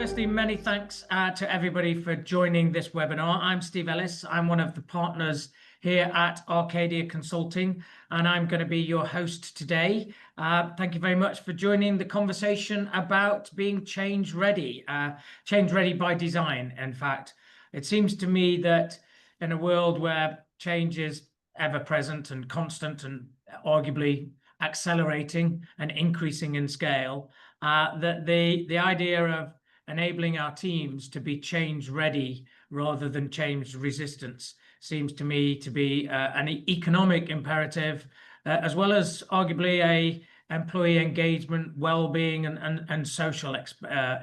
Firstly, many thanks to everybody for joining this webinar. I'm Steve Ellis. I'm one of the partners here at Arcadia Consulting, and I'm going to be your host today. Thank you very much for joining the conversation about being change ready by design, in fact. It seems to me that in a world where change is ever present and constant and arguably accelerating and increasing in scale, that the idea of enabling our teams to be change ready rather than change resistance seems to me to be an economic imperative, as well as arguably a employee engagement, well-being and social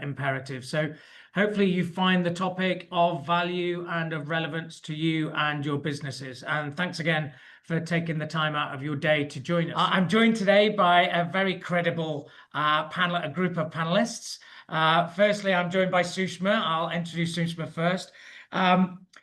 imperative. So hopefully you find the topic of value and of relevance to you and your businesses. And thanks again for taking the time out of your day to join us. I'm joined today by a very credible a group of panelists. Firstly, I'm joined by Sushma. I'll introduce Sushma first.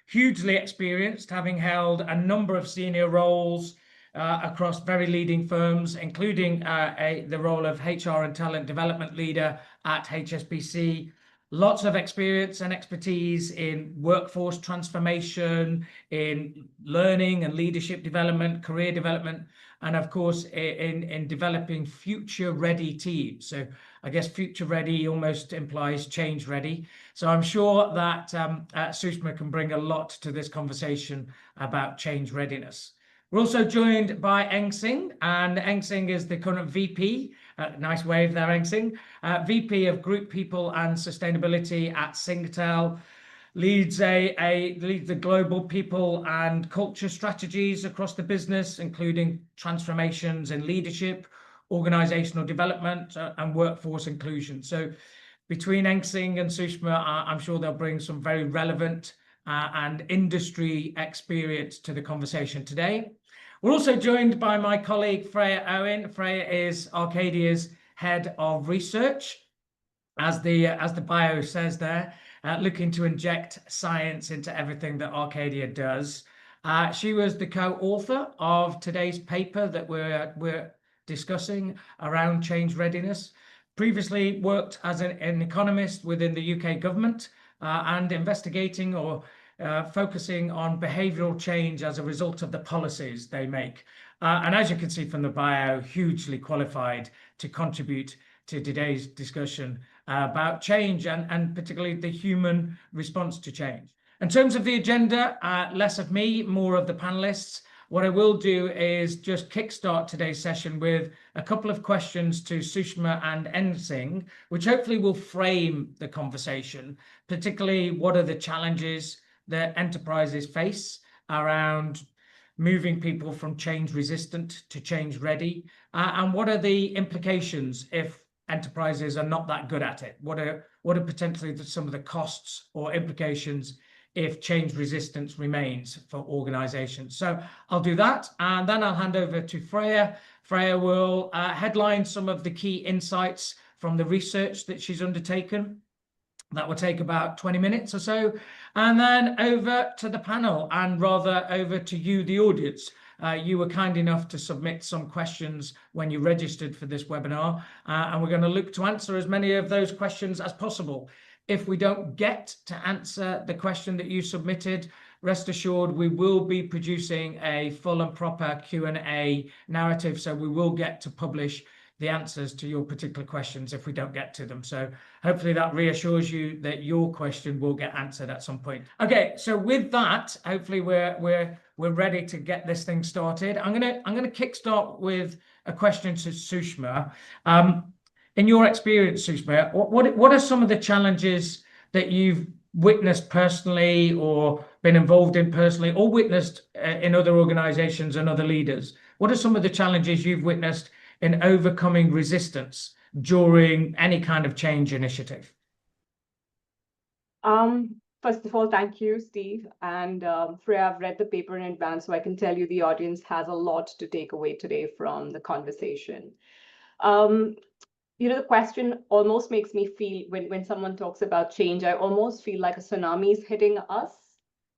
Hugely experienced, having held a number of senior roles across very leading firms, including the role of HR and talent development leader at HSBC. Lots of experience and expertise in workforce transformation, in learning and leadership development, career development, and of course in developing future ready teams. So I guess future ready almost implies change ready. So I'm sure that Sushma can bring a lot to this conversation about change readiness. We're also joined by Eng-Sing, and Eng-Sing is the current VP, nice wave there, Eng-Sing, VP of Group People and Sustainability at Singtel, leads the global people and culture strategies across the business, including transformations in leadership, organizational development, and workforce inclusion. So between Eng-Sing and Sushma, I'm sure they'll bring some very relevant and industry experience to the conversation today. We're also joined by my colleague, Freya Owen. Freya is Arcadia's head of research, as the bio says there, looking to inject science into everything that Arcadia does. She was the co-author of today's paper that we're discussing around change readiness. Previously worked as an economist within the UK government and investigating or focusing on behavioural change as a result of the policies they make. And as you can see from the bio, hugely qualified to contribute to today's discussion about change and particularly the human response to change. In terms of the agenda, less of me, more of the panelists. What I will do is just kickstart today's session with a couple of questions to Sushma and Eng-Sing, which hopefully will frame the conversation, particularly what are the challenges that enterprises face around moving people from change resistant to change ready, and what are the implications if enterprises are not that good at it? What are potentially some of the costs or implications if change resistance remains for organizations? So I'll do that, and then I'll hand over to Freya. Freya will headline some of the key insights from the research that she's undertaken. That will take about 20 minutes or so, and then over to the panel, and rather over to you, the audience. You were kind enough to submit some questions when you registered for this webinar, and we're going to look to answer as many of those questions as possible. If we don't get to answer the question that you submitted, rest assured we will be producing a full and proper Q&A narrative, so we will get to publish the answers to your particular questions if we don't get to them. So hopefully that reassures you that your question will get answered at some point. Okay, so with that, hopefully we're ready to get this thing started. I'm gonna kickstart with a question to Sushma. In your experience, Sushma, what are some of the challenges that you've witnessed personally, or been involved in personally, or witnessed in other organizations and other leaders? What are some of the challenges you've witnessed in overcoming resistance during any kind of change initiative? First of all, thank you, Steve. And Freya, I've read the paper in advance, so I can tell you the audience has a lot to take away today from the conversation. The question almost makes me feel, when someone talks about change, I almost feel like a tsunami is hitting us.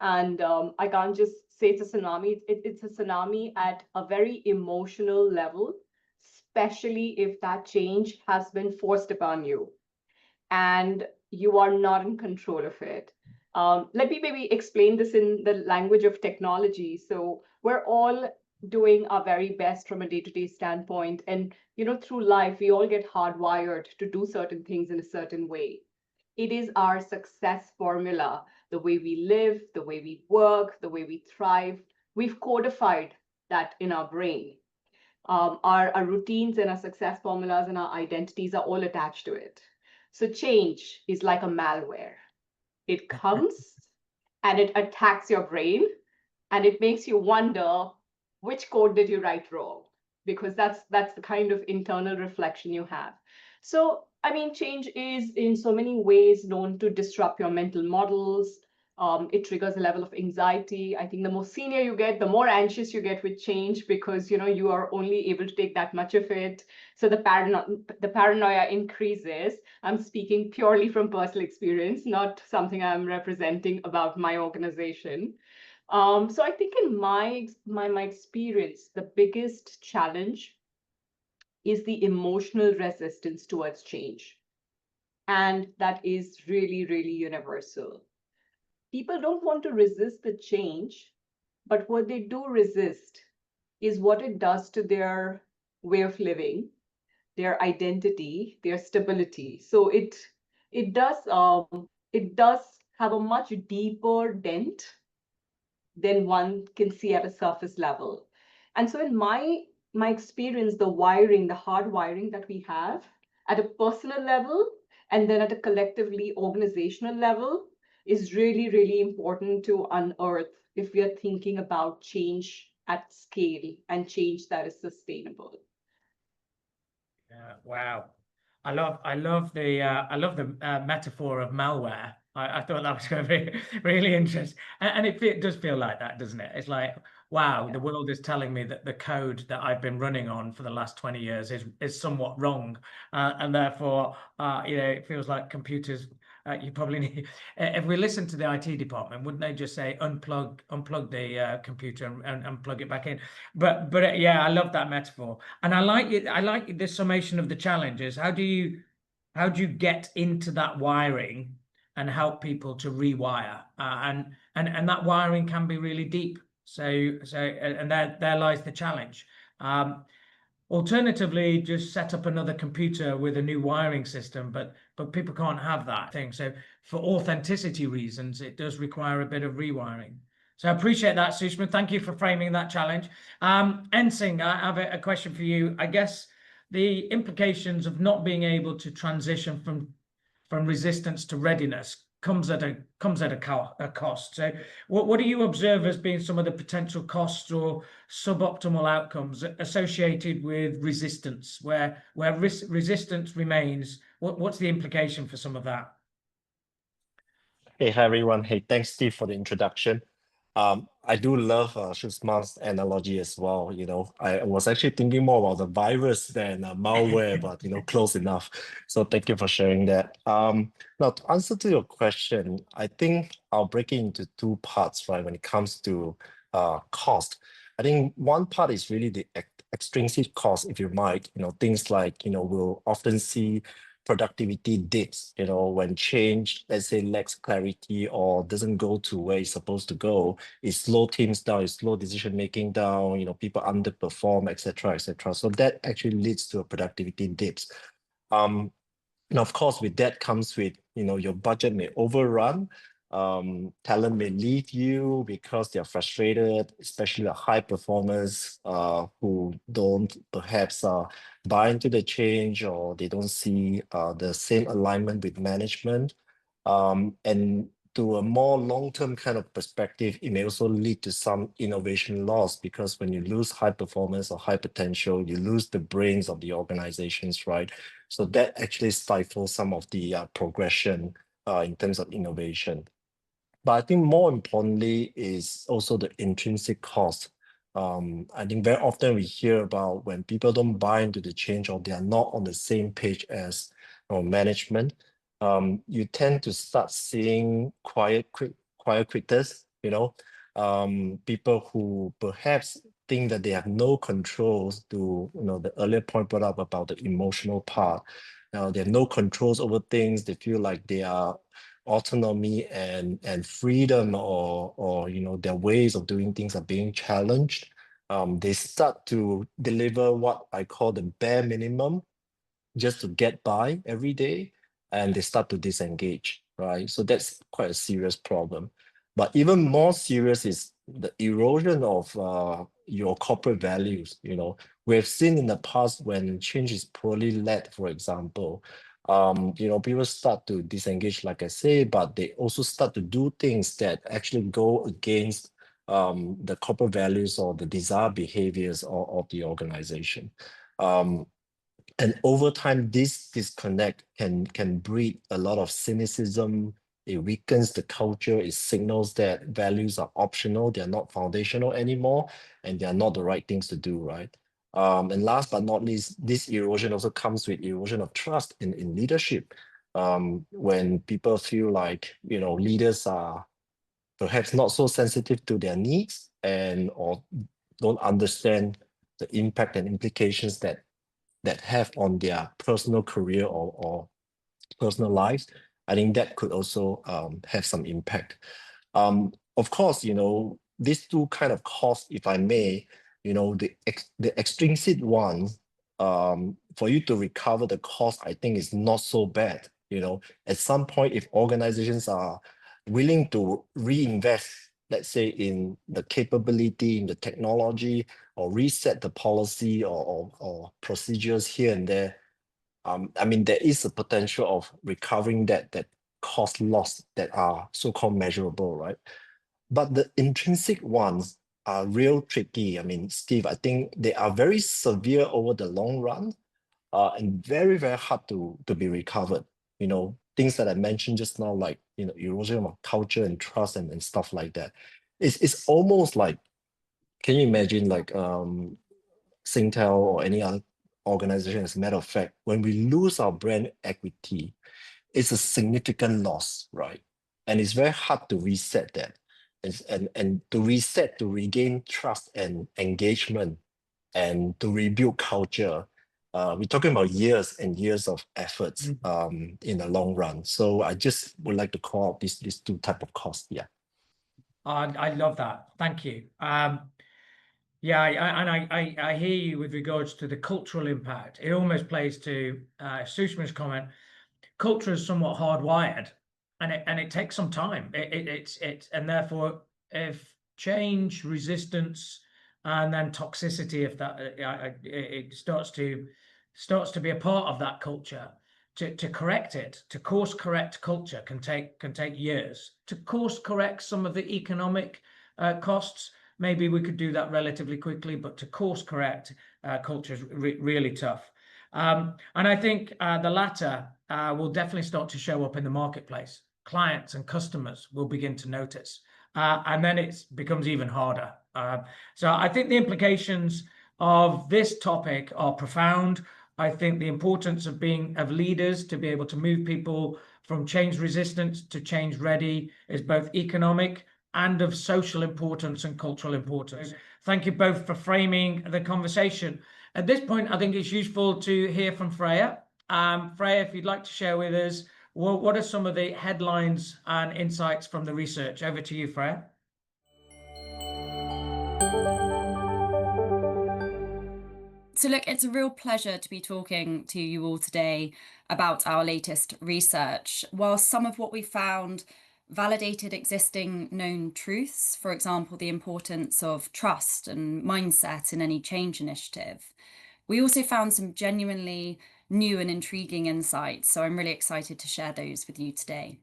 And I can't just say it's a tsunami. It's a tsunami at a very emotional level, especially if that change has been forced upon you. And you are not in control of it. Let me maybe explain this in the language of technology. So we're all doing our very best from a day-to-day standpoint. And, through life, we all get hardwired to do certain things in a certain way. It is our success formula, the way we live, the way we work, the way we thrive. We've codified that in our brain. Our routines and our success formulas and our identities are all attached to it. So change is like a malware. It comes and it attacks your brain and it makes you wonder which code did you write wrong, because that's the kind of internal reflection you have. So I mean, change is in so many ways known to disrupt your mental models. It triggers a level of anxiety. I think the more senior you get, the more anxious you get with change, because you are only able to take that much of it. So the paranoia increases. I'm speaking purely from personal experience, not something I'm representing about my organization. So I think in my experience, the biggest challenge is the emotional resistance towards change. And that is really, really universal. People don't want to resist the change, but what they do resist is what it does to their way of living, their identity, their stability. So it does have a much deeper dent than one can see at a surface level. And so in my experience, the wiring, the hard wiring that we have at a personal level and then at a collectively organizational level is really, really important to unearth if we are thinking about change at scale and change that is sustainable. Yeah, wow. I love the metaphor of malware. I thought that was going to be really interesting, and it does feel like that, doesn't it? It's like, wow, Yeah. the world is telling me that the code that I've been running on for the last 20 years is somewhat wrong, and therefore, it feels like computers. You probably need. If we listen to the IT department, wouldn't they just say unplug the computer and plug it back in? But yeah, I love that metaphor. And I like it. I like this summation of the challenges. How do you get into that wiring and help people to rewire? And that wiring can be really deep. And there lies the challenge. Alternatively, just set up another computer with a new wiring system, but people can't have that thing. So for authenticity reasons, it does require a bit of rewiring. So I appreciate that, Sushma. Thank you for framing that challenge. Eng-Sing, I have a question for you. I guess the implications of not being able to transition from resistance to readiness comes at a cost. So what do you observe as being some of the potential costs or suboptimal outcomes associated with resistance, where resistance remains? What's the implication for some of that? Hey, hi everyone. Hey, thanks, Steve, for the introduction. I do love Sushma's analogy as well. I was actually thinking more about the virus than malware, but close enough. So thank you for sharing that. Now, to answer to your question, I think I'll break it into two parts, right? When it comes to cost, I think one part is really the extrinsic cost, if you might. Things like we'll often see productivity dips, when change, let's say, lacks clarity or doesn't go to where it's supposed to go. It slows teams down, it slows decision making down, people underperform, etc., etc. So that actually leads to a productivity dips. And of course, with that comes with, your budget may overrun. Talent may leave you because they're frustrated, especially the high performers who don't perhaps buy into the change, or they don't see the same alignment with management. And to a more long-term kind of perspective, it may also lead to some innovation loss, because when you lose high performance or high potential, you lose the brains of the organizations, right? So that actually stifles some of the progression in terms of innovation. But I think more importantly is also the intrinsic cost. I think very often we hear about when people don't buy into the change, or they are not on the same page as management. You tend to start seeing quiet quitters, people who perhaps think that they have no controls to, the earlier point brought up about the emotional part. Now they have no controls over things. They feel like they are autonomy and freedom or their ways of doing things are being challenged. They start to deliver what I call the bare minimum just to get by every day, and they start to disengage, right? So that's quite a serious problem. But even more serious is the erosion of your corporate values. We've seen in the past when change is poorly led, for example, people start to disengage, like I say, but they also start to do things that actually go against the corporate values or the desired behaviors of the organization. And over time, this disconnect can breed a lot of cynicism. It weakens the culture. It signals that values are optional. They're not foundational anymore, and they're not the right things to do, right? And last but not least, this erosion also comes with erosion of trust in leadership. When people feel like, leaders are perhaps not so sensitive to their needs or don't understand the impact and implications that have on their personal career or personal lives, I think that could also have some impact. Of course, these two kind of costs, if I may, the extrinsic one, for you to recover the cost, I think is not so bad. At some point, if organizations are willing to reinvest, let's say, in the capability, in the technology, or reset the policy or procedures here and there, I mean, there is a potential of recovering that cost loss that are so-called measurable, right? But the intrinsic ones are real tricky. I mean, Steve, I think they are very severe over the long run, and very, very hard to be recovered. Things that I mentioned just now, like, erosion of culture and trust and stuff like that. It's almost like, can you imagine like Singtel or any other organization? As a matter of fact, when we lose our brand equity, it's a significant loss, right? And it's very hard to reset that. And to reset, to regain trust and engagement and to rebuild culture, we're talking about years and years of efforts in the long run. So I just would like to call out these two type of costs. Yeah. I love that. Thank you. Yeah, I hear you with regards to the cultural impact. It almost plays to Sushma's comment. Culture is somewhat hardwired, and it takes some time. And therefore, if change, resistance, and then toxicity, if that it starts to be a part of that culture, to correct it, to course correct culture can take years. To course correct some of the economic costs, maybe we could do that relatively quickly, but to course correct culture is really tough. And I think the latter will definitely start to show up in the marketplace. Clients and customers will begin to notice, and then it becomes even harder. So I think the implications of this topic are profound. I think the importance of leaders to be able to move people from change resistance to change ready is both economic and of social importance and cultural importance. Thank you both for framing the conversation. At this point, I think it's useful to hear from Freya. Freya, if you'd like to share with us, what are some of the headlines and insights from the research? Over to you, Freya. So look, it's a real pleasure to be talking to you all today about our latest research. While some of what we found validated existing known truths, for example, the importance of trust and mindset in any change initiative, we also found some genuinely new and intriguing insights. So I'm really excited to share those with you today.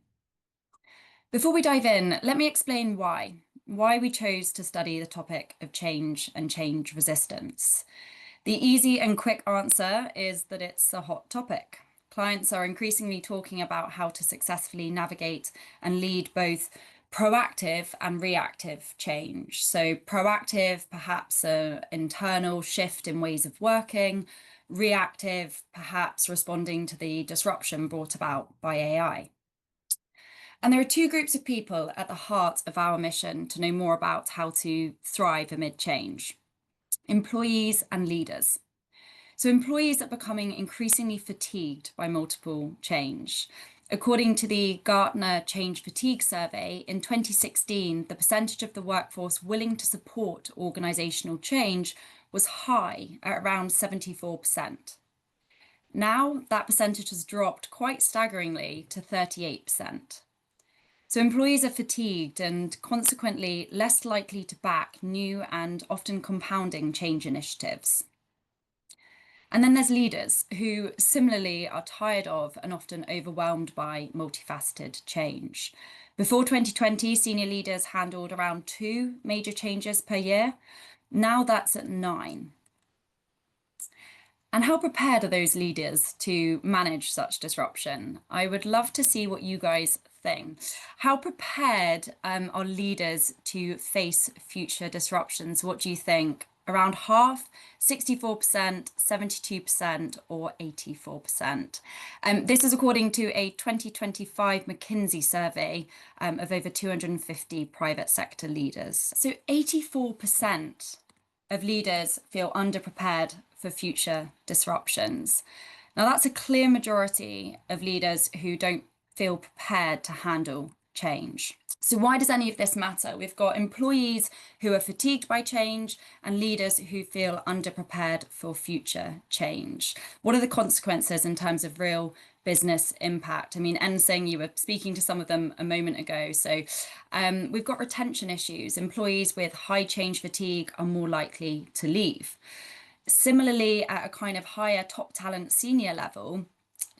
Before we dive in, let me explain why we chose to study the topic of change and change resistance. The easy and quick answer is that it's a hot topic. Clients are increasingly talking about how to successfully navigate and lead both proactive and reactive change. So proactive, perhaps an internal shift in ways of working, reactive, perhaps responding to the disruption brought about by AI. And there are two groups of people at the heart of our mission to know more about how to thrive amid change. employees and leaders. So employees are becoming increasingly fatigued by multiple change. According to the Gartner Change Fatigue Survey, in 2016, the percentage of the workforce willing to support organisational change was high at around 74%. Now, that percentage has dropped quite staggeringly to 38%. So employees are fatigued and consequently less likely to back new and often compounding change initiatives. And then there's leaders who similarly are tired of and often overwhelmed by multifaceted change. Before 2020, senior leaders handled around 2 major changes per year. Now that's at 9. And how prepared are those leaders to manage such disruption? I would love to see what you guys think. How prepared are leaders to face future disruptions? What do you think? Around half, 64%, 72%, or 84%. This is according to a 2025 McKinsey survey of over 250 private sector leaders. So 84% of leaders feel underprepared for future disruptions. Now that's a clear majority of leaders who don't feel prepared to handle change. So why does any of this matter? We've got employees who are fatigued by change and leaders who feel underprepared for future change. What are the consequences in terms of real business impact? I mean, Eng-Sing, you were speaking to some of them a moment ago. So we've got retention issues. Employees with high change fatigue are more likely to leave. Similarly, at a kind of higher top talent senior level,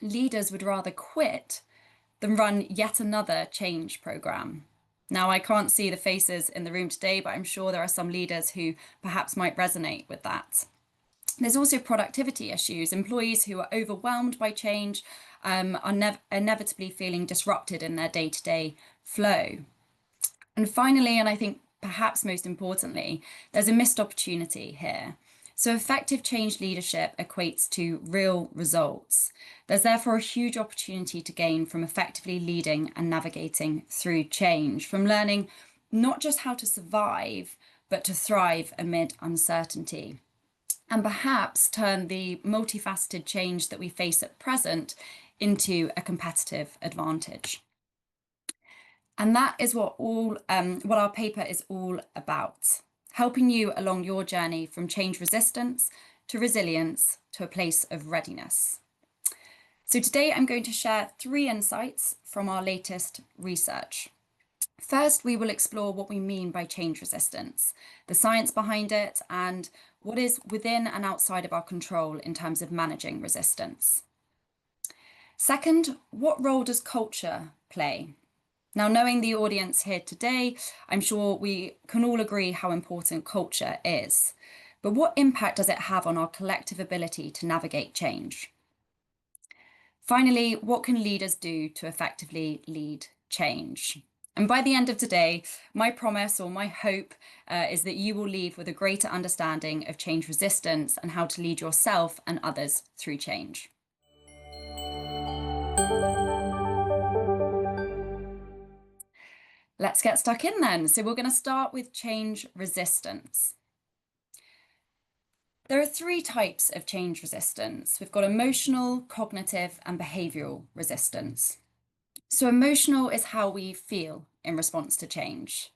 leaders would rather quit than run yet another change program. Now, I can't see the faces in the room today, but I'm sure there are some leaders who perhaps might resonate with that. There's also productivity issues. Employees who are overwhelmed by change are inevitably feeling disrupted in their day-to-day flow. And finally, and I think perhaps most importantly, there's a missed opportunity here. So effective change leadership equates to real results. There's therefore a huge opportunity to gain from effectively leading and navigating through change, from learning not just how to survive, but to thrive amid uncertainty, and perhaps turn the multifaceted change that we face at present into a competitive advantage. And that is what our paper is all about. Helping you along your journey from change resistance to resilience to a place of readiness. So today I'm going to share 3 insights from our latest research. First, we will explore what we mean by change resistance, the science behind it, and what is within and outside of our control in terms of managing resistance. Second, what role does culture play? Now, knowing the audience here today, I'm sure we can all agree how important culture is. But what impact does it have on our collective ability to navigate change? Finally, what can leaders do to effectively lead change? And by the end of today, my promise or my hope is that you will leave with a greater understanding of change resistance and how to lead yourself and others through change. Let's get stuck in then. So we're going to start with change resistance. There are 3 types of change resistance. We've got emotional, cognitive, and behavioural resistance. So emotional is how we feel in response to change.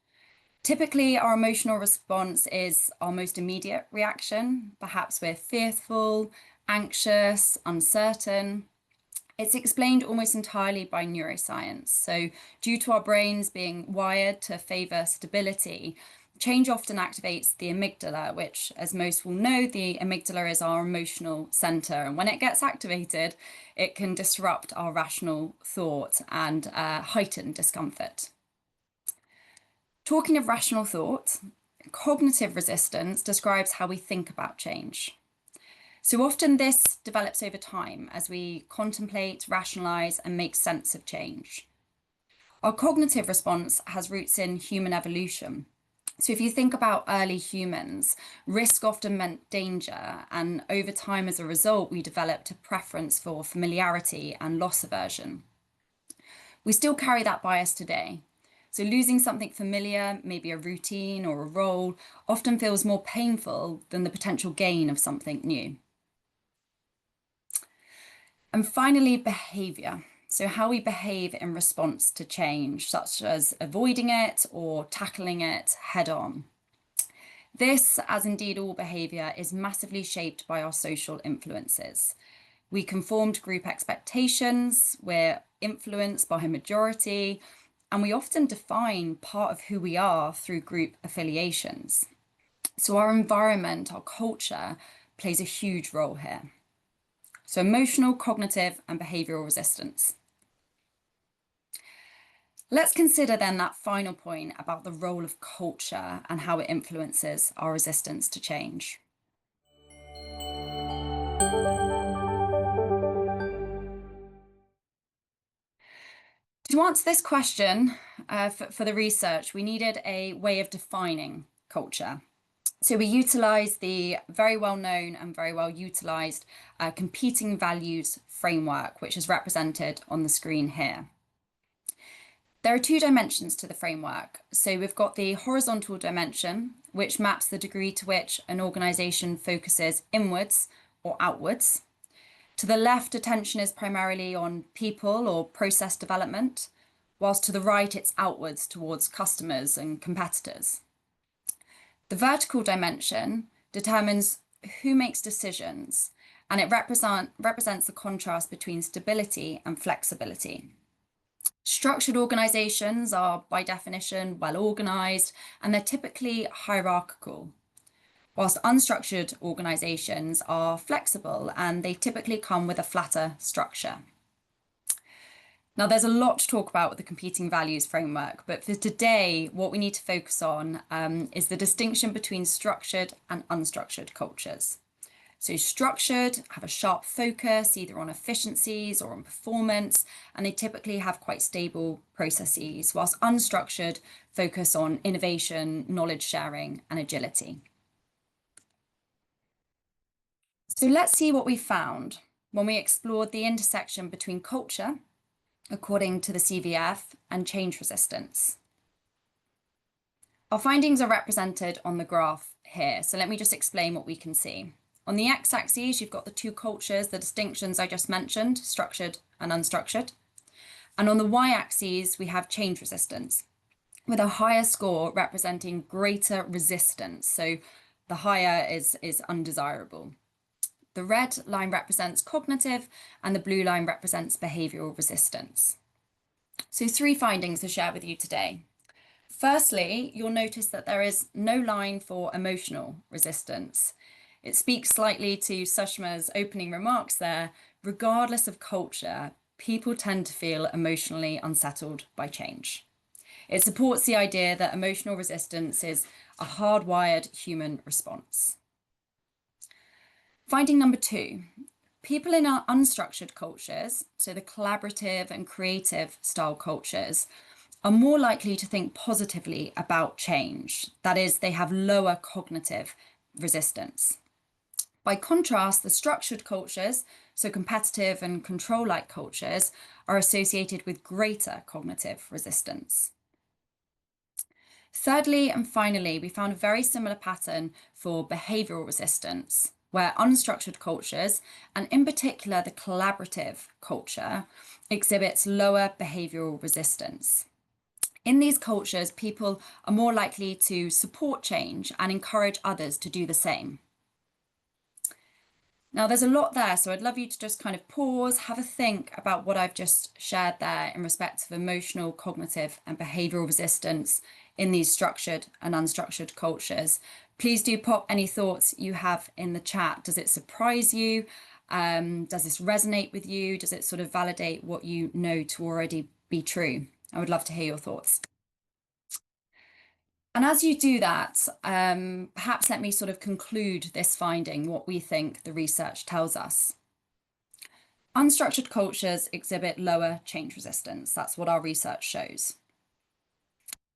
Typically, our emotional response is our most immediate reaction. Perhaps we're fearful, anxious, uncertain. It's explained almost entirely by neuroscience. So due to our brains being wired to favour stability, change often activates the amygdala, which, as most will know, the amygdala is our emotional centre. And when it gets activated, it can disrupt our rational thought and heighten discomfort. Talking of rational thought, cognitive resistance describes how we think about change. So often this develops over time as we contemplate, rationalise, and make sense of change. Our cognitive response has roots in human evolution. So if you think about early humans, risk often meant danger, and over time as a result, we developed a preference for familiarity and loss aversion. We still carry that bias today. So losing something familiar, maybe a routine or a role, often feels more painful than the potential gain of something new. And finally, behavior. So how we behave in response to change, such as avoiding it or tackling it head on. This, as indeed all behavior, is massively shaped by our social influences. We conform to group expectations, we're influenced by a majority, and we often define part of who we are through group affiliations. So our environment, our culture, plays a huge role here. So emotional, cognitive, and behavioral resistance. Let's consider then that final point about the role of culture and how it influences our resistance to change. To answer this question for the research, we needed a way of defining culture. So we utilised the very well known and very well utilised competing values framework, which is represented on the screen here. There are two dimensions to the framework. So we've got the horizontal dimension, which maps the degree to which an organisation focuses inwards or outwards. To the left, attention is primarily on people or process development, whilst to the right, it's outwards towards customers and competitors. The vertical dimension determines who makes decisions, and it represents the contrast between stability and flexibility. Structured organisations are, by definition, well organised, and they're typically hierarchical, whilst unstructured organisations are flexible and they typically come with a flatter structure. Now, there's a lot to talk about with the competing values framework, but for today, what we need to focus on is the distinction between structured and unstructured cultures. So structured have a sharp focus either on efficiencies or on performance, and they typically have quite stable processes, whilst unstructured focus on innovation, knowledge sharing, and agility. So let's see what we found when we explored the intersection between culture, according to the CVF, and change resistance. Our findings are represented on the graph here, so let me just explain what we can see. On the x-axis, you've got the two cultures, the distinctions I just mentioned, structured and unstructured. And on the y-axis, we have change resistance, with a higher score representing greater resistance. So the higher is undesirable. The red line represents cognitive and the blue line represents behavioural resistance. So 3 findings to share with you today. Firstly, you'll notice that there is no line for emotional resistance. It speaks slightly to Sushma's opening remarks there. Regardless of culture, people tend to feel emotionally unsettled by change. It supports the idea that emotional resistance is a hardwired human response. Finding number 2, people in our unstructured cultures, so the collaborative and creative style cultures, are more likely to think positively about change. That is, they have lower cognitive resistance. By contrast, the structured cultures, so competitive and control-like cultures, are associated with greater cognitive resistance. Thirdly, and finally, we found a very similar pattern for behavioural resistance, where unstructured cultures, and in particular the collaborative culture, exhibits lower behavioural resistance. In these cultures, people are more likely to support change and encourage others to do the same. Now, there's a lot there, so I'd love you to just kind of pause, have a think about what I've just shared there in respect of emotional, cognitive, and behavioural resistance in these structured and unstructured cultures. Please do pop any thoughts you have in the chat. Does it surprise you? Does this resonate with you? Does it sort of validate what you know to already be true? I would love to hear your thoughts. And as you do that, perhaps let me sort of conclude this finding, what we think the research tells us. Unstructured cultures exhibit lower change resistance. That's what our research shows.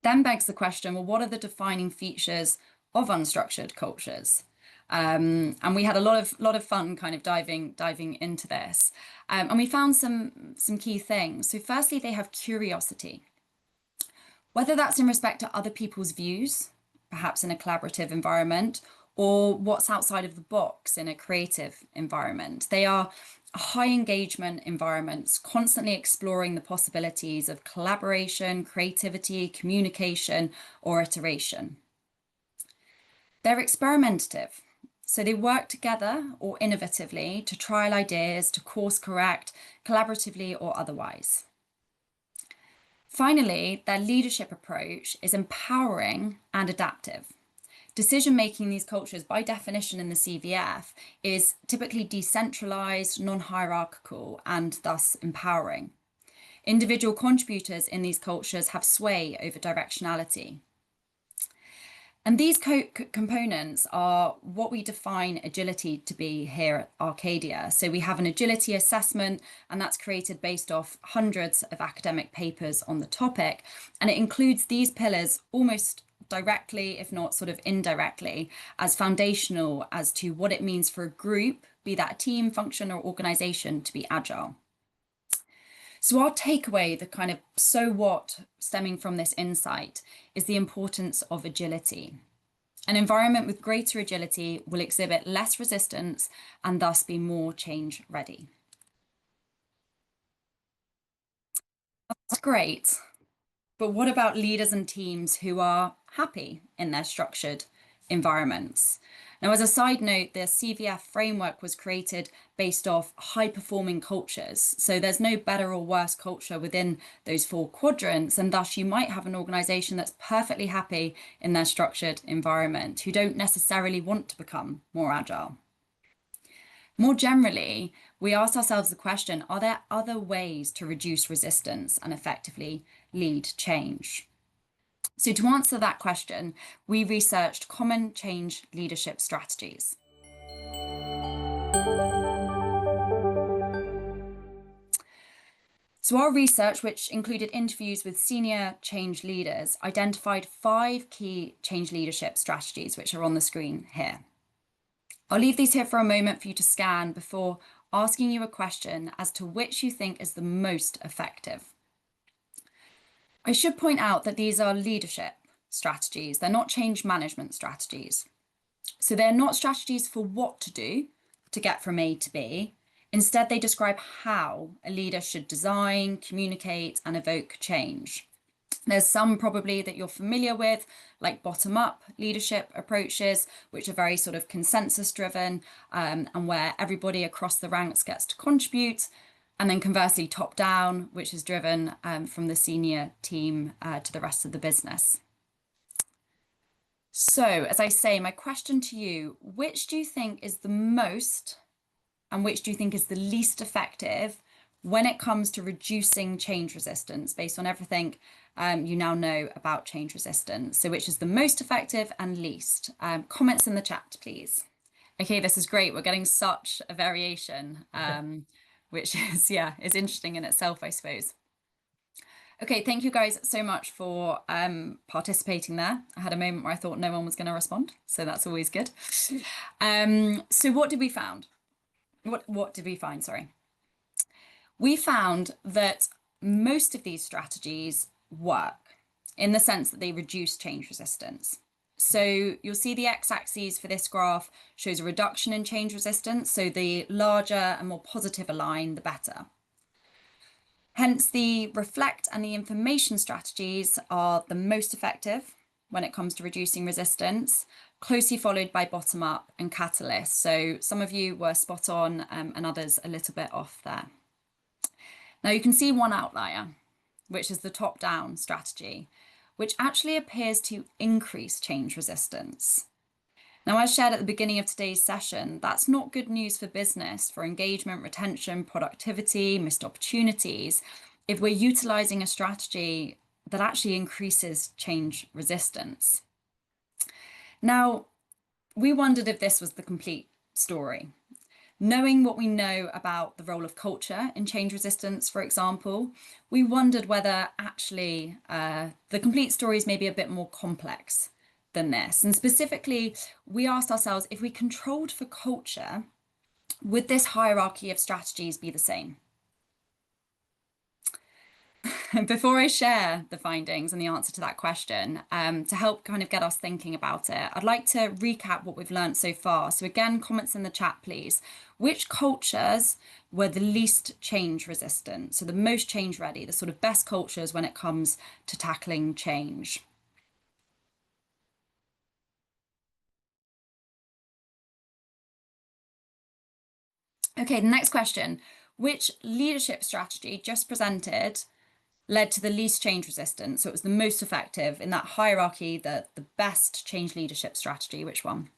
Then begs the question, well, what are the defining features of unstructured cultures? And we had a lot of fun kind of diving into this. And we found some key things. So firstly, they have curiosity. whether that's in respect to other people's views, perhaps in a collaborative environment, or what's outside of the box in a creative environment. They are high engagement environments, constantly exploring the possibilities of collaboration, creativity, communication, or iteration. They're experimentative, so they work together or innovatively to trial ideas, to course correct, collaboratively or otherwise. Finally, their leadership approach is empowering and adaptive. Decision-making in these cultures, by definition in the CVF, is typically decentralized, non-hierarchical, and thus empowering. Individual contributors in these cultures have sway over directionality. And these components are what we define agility to be here at Arcadia. So we have an agility assessment, and that's created based off hundreds of academic papers on the topic. And it includes these pillars almost directly, if not sort of indirectly, as foundational as to what it means for a group, be that a team, function, or organization, to be agile. So our takeaway, the kind of so what stemming from this insight, is the importance of agility. An environment with greater agility will exhibit less resistance and thus be more change ready. That's great. But what about leaders and teams who are happy in their structured environments? Now, as a side note, the CVF framework was created based off high-performing cultures. So there's no better or worse culture within those 4 quadrants, and thus you might have an organization that's perfectly happy in their structured environment, who don't necessarily want to become more agile. More generally, we asked ourselves the question, are there other ways to reduce resistance and effectively lead change? So to answer that question, we researched common change leadership strategies. So our research, which included interviews with senior change leaders, identified 5 key change leadership strategies, which are on the screen here. I'll leave these here for a moment for you to scan before asking you a question as to which you think is the most effective. I should point out that these are leadership strategies. They're not change management strategies. So they're not strategies for what to do to get from A to B. Instead, they describe how a leader should design, communicate, and evoke change. There's some probably that you're familiar with, like bottom-up leadership approaches, which are very sort of consensus-driven and where everybody across the ranks gets to contribute. And then conversely, top-down, which is driven from the senior team to the rest of the business. So, as I say, my question to you, which do you think is the most and which do you think is the least effective when it comes to reducing change resistance based on everything you now know about change resistance? So which is the most effective and least? Comments in the chat, please. Okay, this is great. We're getting such a variation, which is, yeah, is interesting in itself, I suppose. Okay, thank you guys so much for participating there. I had a moment where I thought no one was going to respond, so that's always good. So what did we find? What did we find, sorry? We found that most of these strategies work in the sense that they reduce change resistance. So you'll see the x-axis for this graph shows a reduction in change resistance. So the larger and more positive a line, the better. Hence, the reflect and the information strategies are the most effective when it comes to reducing resistance, closely followed by bottom up and catalyst. So some of you were spot on and others a little bit off there. Now you can see one outlier, which is the top down strategy, which actually appears to increase change resistance. Now, as shared at the beginning of today's session, that's not good news for business, for engagement, retention, productivity, missed opportunities, if we're utilizing a strategy that actually increases change resistance. Now, we wondered if this was the complete story. Knowing what we know about the role of culture in change resistance, for example, we wondered whether actually the complete story is maybe a bit more complex than this. And specifically, we asked ourselves, if we controlled for culture, would this hierarchy of strategies be the same? before I share the findings and the answer to that question, to help kind of get us thinking about it, I'd like to recap what we've learned so far. So again, comments in the chat, please. Which cultures were the least change resistant? So the most change ready, the sort of best cultures when it comes to tackling change. Okay, the next question. Which leadership strategy just presented led to the least change resistant? So it was the most effective in that hierarchy, the best change leadership strategy. Which one?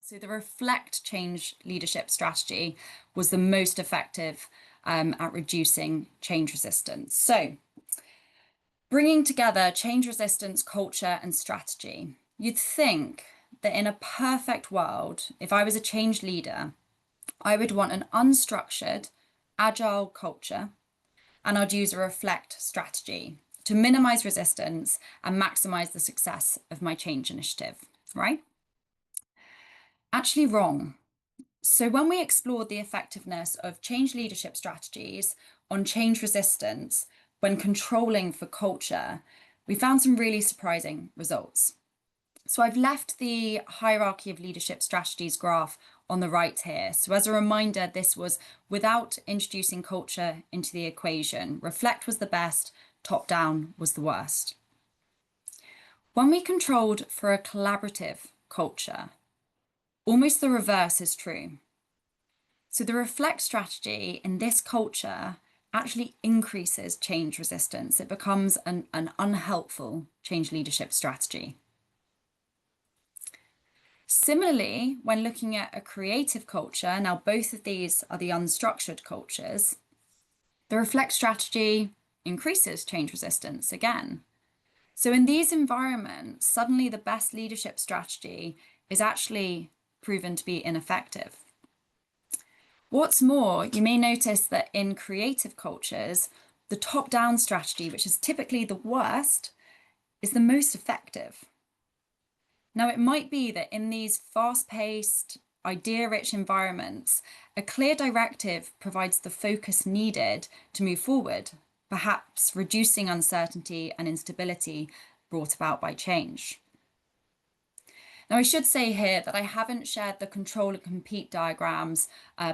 So the reflect change leadership strategy was the most effective at reducing change resistance. So bringing together change resistance, culture, and strategy. You'd think that in a perfect world, if I was a change leader, I would want an unstructured, agile culture, and I'd use a reflect strategy to minimize resistance and maximize the success of my change initiative, right? Actually wrong. So when we explored the effectiveness of change leadership strategies on change resistance when controlling for culture, we found some really surprising results. So I've left the hierarchy of leadership strategies graph on the right here. So as a reminder, this was without introducing culture into the equation. Reflect was the best, top down was the worst. When we controlled for a collaborative culture, almost the reverse is true. So the reflect strategy in this culture actually increases change resistance. It becomes an unhelpful change leadership strategy. Similarly, when looking at a creative culture, now both of these are the unstructured cultures, the reflect strategy increases change resistance again. So in these environments, suddenly the best leadership strategy is actually proven to be ineffective. What's more, you may notice that in creative cultures, the top-down strategy, which is typically the worst, is the most effective. Now, it might be that in these fast-paced, idea-rich environments, a clear directive provides the focus needed to move forward, perhaps reducing uncertainty and instability brought about by change. Now, I should say here that I haven't shared the control and compete diagrams,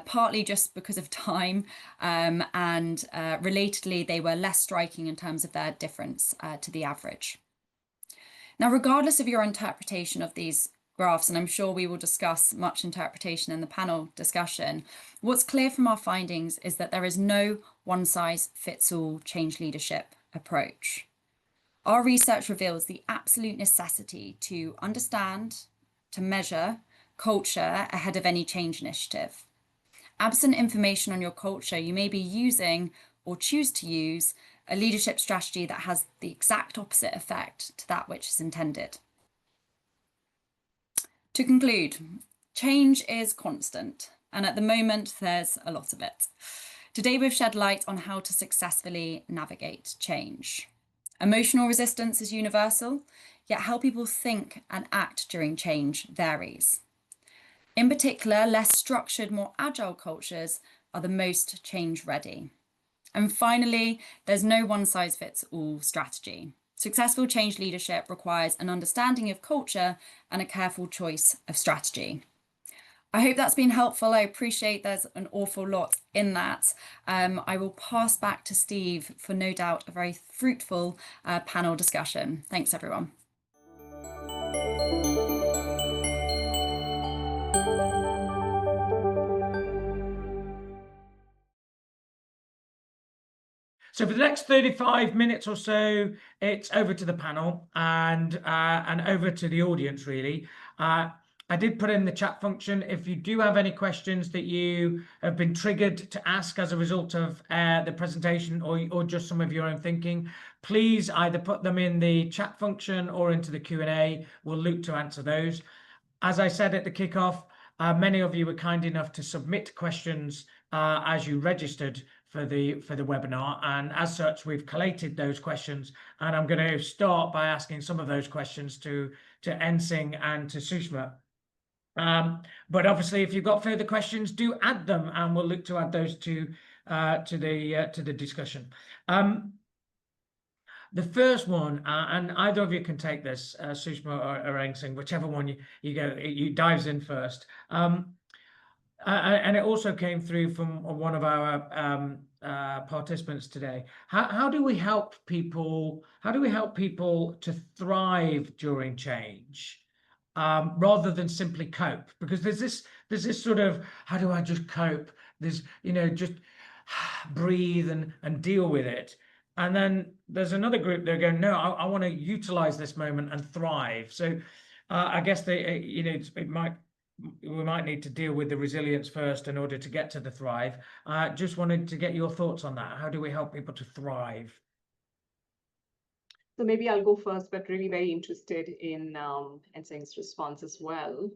partly just because of time, and relatedly, they were less striking in terms of their difference to the average. Now, regardless of your interpretation of these graphs, and I'm sure we will discuss much interpretation in the panel discussion, what's clear from our findings is that there is no one-size-fits-all change leadership approach. Our research reveals the absolute necessity to understand, to measure culture ahead of any change initiative. Absent information on your culture, you may be using or choose to use a leadership strategy that has the exact opposite effect to that which is intended. To conclude, change is constant, and at the moment there's a lot of it. Today we've shed light on how to successfully navigate change. Emotional resistance is universal, yet how people think and act during change varies. In particular, less structured, more agile cultures are the most change ready. And finally, there's no one-size-fits-all strategy. Successful change leadership requires an understanding of culture and a careful choice of strategy. I hope that's been helpful. I appreciate there's an awful lot in that. I will pass back to Steve for no doubt a very fruitful panel discussion. Thanks, everyone. So for the next 35 minutes or so, it's over to the panel and over to the audience, really. I did put in the chat function. If you do have any questions that you have been triggered to ask as a result of the presentation or just some of your own thinking, please either put them in the chat function or into the Q&A. We'll look to answer those. As I said at the kickoff, many of you were kind enough to submit questions as you registered for the webinar, and as such we've collated those questions, and I'm going to start by asking some of those questions to Eng-Sing and to Sushma. But obviously, if you've got further questions, do add them, and we'll look to add those to the discussion. The first one, and either of you can take this, Sushma or Eng-Sing, whichever one you dives in first. And it also came through from one of our participants today. How do we help people? How do we help people to thrive during change, rather than simply cope? Because there's this sort of, how do I just cope? There's, just breathe and deal with it. And then there's another group that are going, no, I want to utilize this moment and thrive. So I guess we might need to deal with the resilience first in order to get to the thrive. Just wanted to get your thoughts on that. How do we help people to thrive? So maybe I'll go first, but really very interested in Eng-Sing's response as well.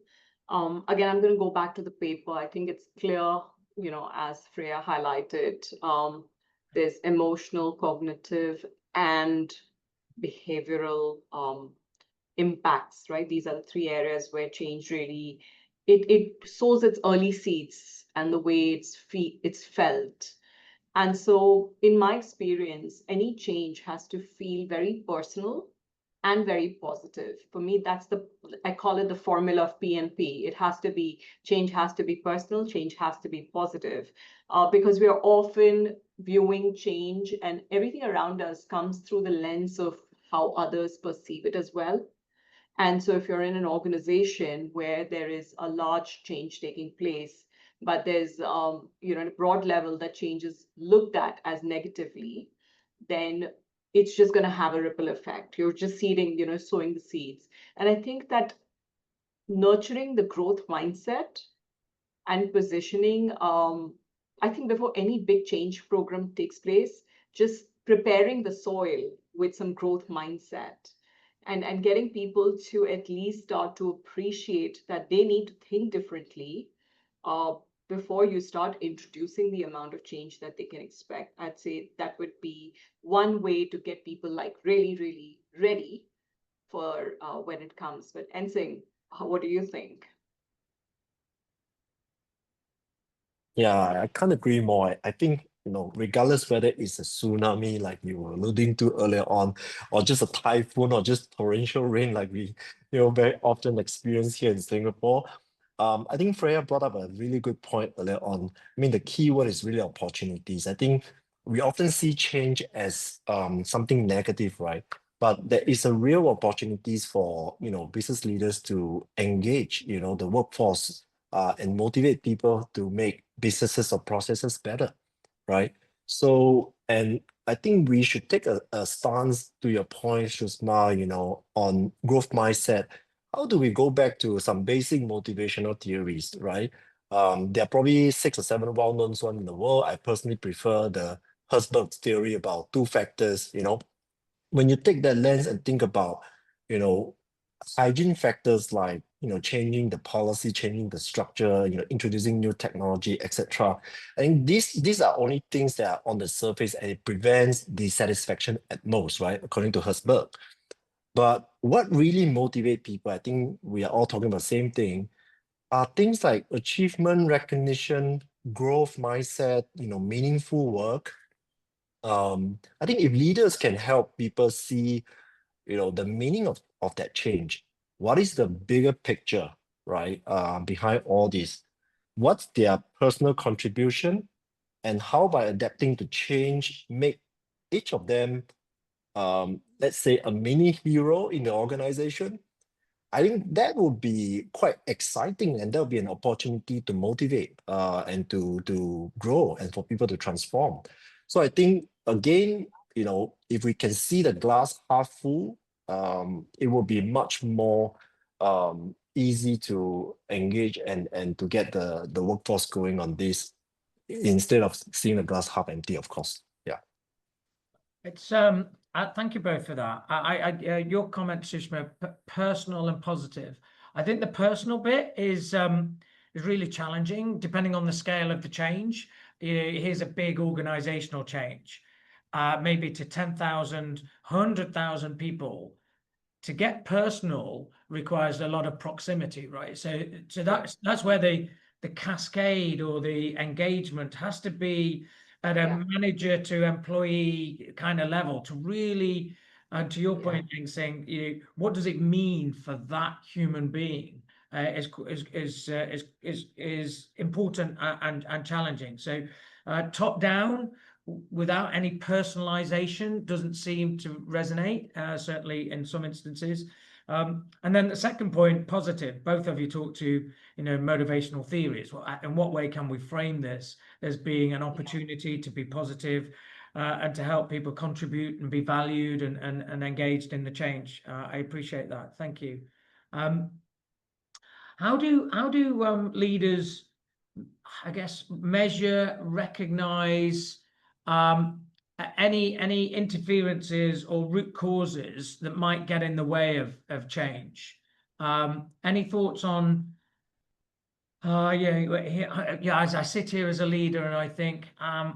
Again, I'm going to go back to the paper. I think it's clear, as Freya highlighted, there's emotional, cognitive, and behavioral impacts, right? These are the three areas where change really, it sows its early seeds and the way it's felt. And so in my experience, any change has to feel very personal and very positive. For me, I call it the formula of PNP. Change has to be personal, change has to be positive, because we are often viewing change and everything around us comes through the lens of how others perceive it as well. And so if you're in an organization where there is a large change taking place, but there's, at a broad level that change is looked at as negatively, then it's just going to have a ripple effect. You're just sowing the seeds. And I think that nurturing the growth mindset and positioning, I think before any big change program takes place, just preparing the soil with some growth mindset and getting people to at least start to appreciate that they need to think differently before you start introducing the amount of change that they can expect. I'd say that would be one way to get people really, really ready for when it comes. But Eng-Sing, what do you think? Yeah, I can't agree more. I think, regardless whether it's a tsunami like you were alluding to earlier on, or just a typhoon or just torrential rain like we, very often experience here in Singapore. I think Freya brought up a really good point earlier on. I mean, the key word is really opportunities. I think we often see change as something negative, right? But there is a real opportunities for, business leaders to engage, the workforce and motivate people to make businesses or processes better, right? So, and I think we should take a stance to your point, Sushma, on growth mindset. How do we go back to some basic motivational theories, right? There are probably 6 or 7 well-known ones in the world. I personally prefer the Herzberg's theory about 2 factors, When you take that lens and think about, hygiene factors like, changing the policy, changing the structure, introducing new technology, etc. I think these are only things that are on the surface and it prevents dissatisfaction at most, right? According to Herzberg. But what really motivates people, I think we are all talking about the same thing, are things like achievement, recognition, growth mindset, meaningful work. I think if leaders can help people see, the meaning of that change, what is the bigger picture, right, behind all this? What's their personal contribution, and how by adapting to change make each of them, let's say, a mini hero in the organization? I think that would be quite exciting, and there'll be an opportunity to motivate and to grow and for people to transform. So I think, again, if we can see the glass half full, it will be much more easy to engage and to get the workforce going on this instead of seeing the glass half empty, of course. Yeah. It's thank you both for that. Your comment, Sushma, personal and positive. I think the personal bit is really challenging depending on the scale of the change. Here's a big organizational change, maybe to 10,000, 100,000 people. to get personal requires a lot of proximity, right? So that's where the cascade or the engagement has to be at a manager to employee kind of level to really, and to your point, Eng-Sing, what does it mean for that human being is important and challenging. So top down, without any personalization, doesn't seem to resonate, certainly in some instances. And then the second point, positive. Both of you talk to, motivational theories. Well, in what way can we frame this as being an opportunity to be positive and to help people contribute and be valued and engaged in the change? I appreciate that. Thank you. How do leaders, I guess, measure, recognize any interferences or root causes that might get in the way of change? Any thoughts on? As I sit here as a leader and I think,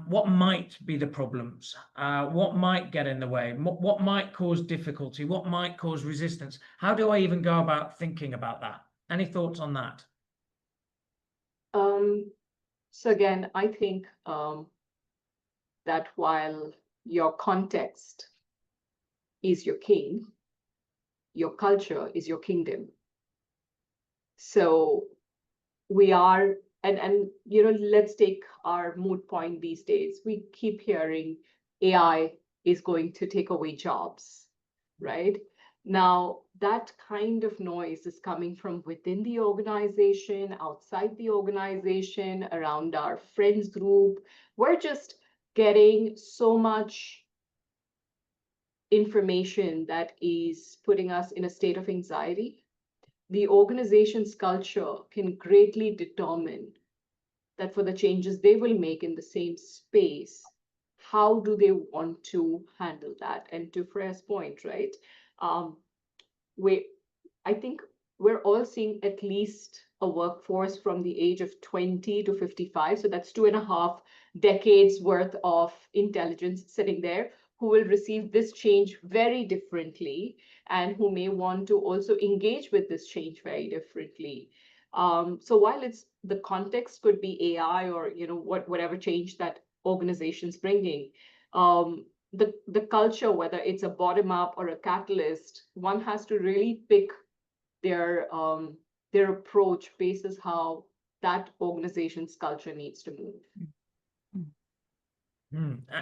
what might be the problems? What might get in the way? What might cause difficulty? What might cause resistance? How do I even go about thinking about that? Any thoughts on that? So again, I think that while your context is your king, your culture is your kingdom. So we are, and let's take our moot point these days. We keep hearing AI is going to take away jobs, right? Now, that kind of noise is coming from within the organization, outside the organization, around our friends group. We're just getting so much information that is putting us in a state of anxiety. The organization's culture can greatly determine that for the changes they will make in the same space, how do they want to handle that? And to Freya's point, right? I think we're all seeing at least a workforce from the age of 20 to 55. So that's 2.5 decades worth of intelligence sitting there, who will receive this change very differently and who may want to also engage with this change very differently. So while the context could be AI or whatever change that organization's bringing, the culture, whether it's a bottom up or a catalyst, one has to really pick their approach basis how that organization's culture needs to move.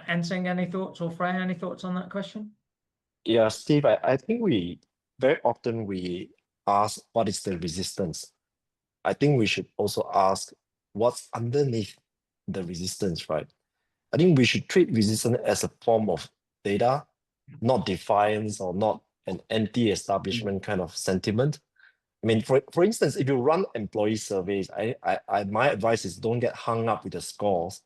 Eng-Sing, any thoughts, or Freya, any thoughts on that question? Yeah, Steve, I think very often we ask what is the resistance. I think we should also ask what's underneath the resistance, right? I think we should treat resistance as a form of data, not defiance or not an anti-establishment kind of sentiment. I mean, for instance, if you run employee surveys, my advice is don't get hung up with the scores.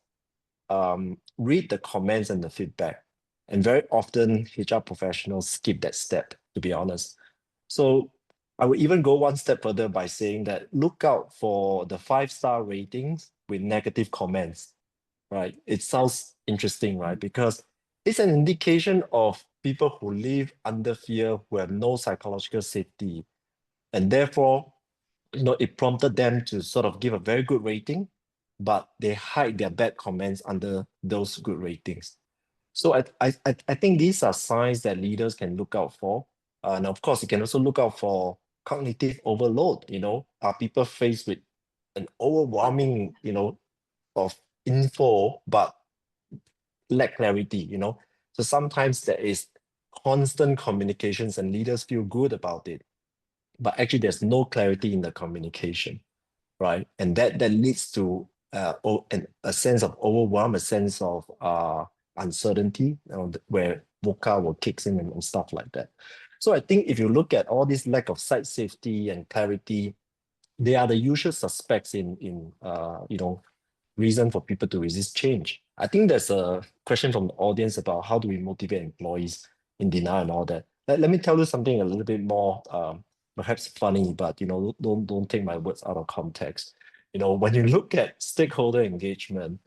Read the comments and the feedback. And very often, HR professionals skip that step, to be honest. So I would even go one step further by saying that look out for the 5-star ratings with negative comments, right? It sounds interesting, right? Because it's an indication of people who live under fear, who have no psychological safety. And therefore, it prompted them to sort of give a very good rating, but they hide their bad comments under those good ratings. So I think these are signs that leaders can look out for. And of course, you can also look out for cognitive overload. Are people faced with an overwhelming, of info, but lack clarity, So sometimes there is constant communications and leaders feel good about it, but actually there's no clarity in the communication, right? And that leads to a sense of overwhelm, a sense of uncertainty, where VUCA will kicks in and stuff like that. So I think if you look at all this lack of site safety and clarity, they are the usual suspects in reason for people to resist change. I think there's a question from the audience about how do we motivate employees in denial and all that. Let me tell you something a little bit more perhaps funny, but don't take my words out of context. When you look at stakeholder engagement,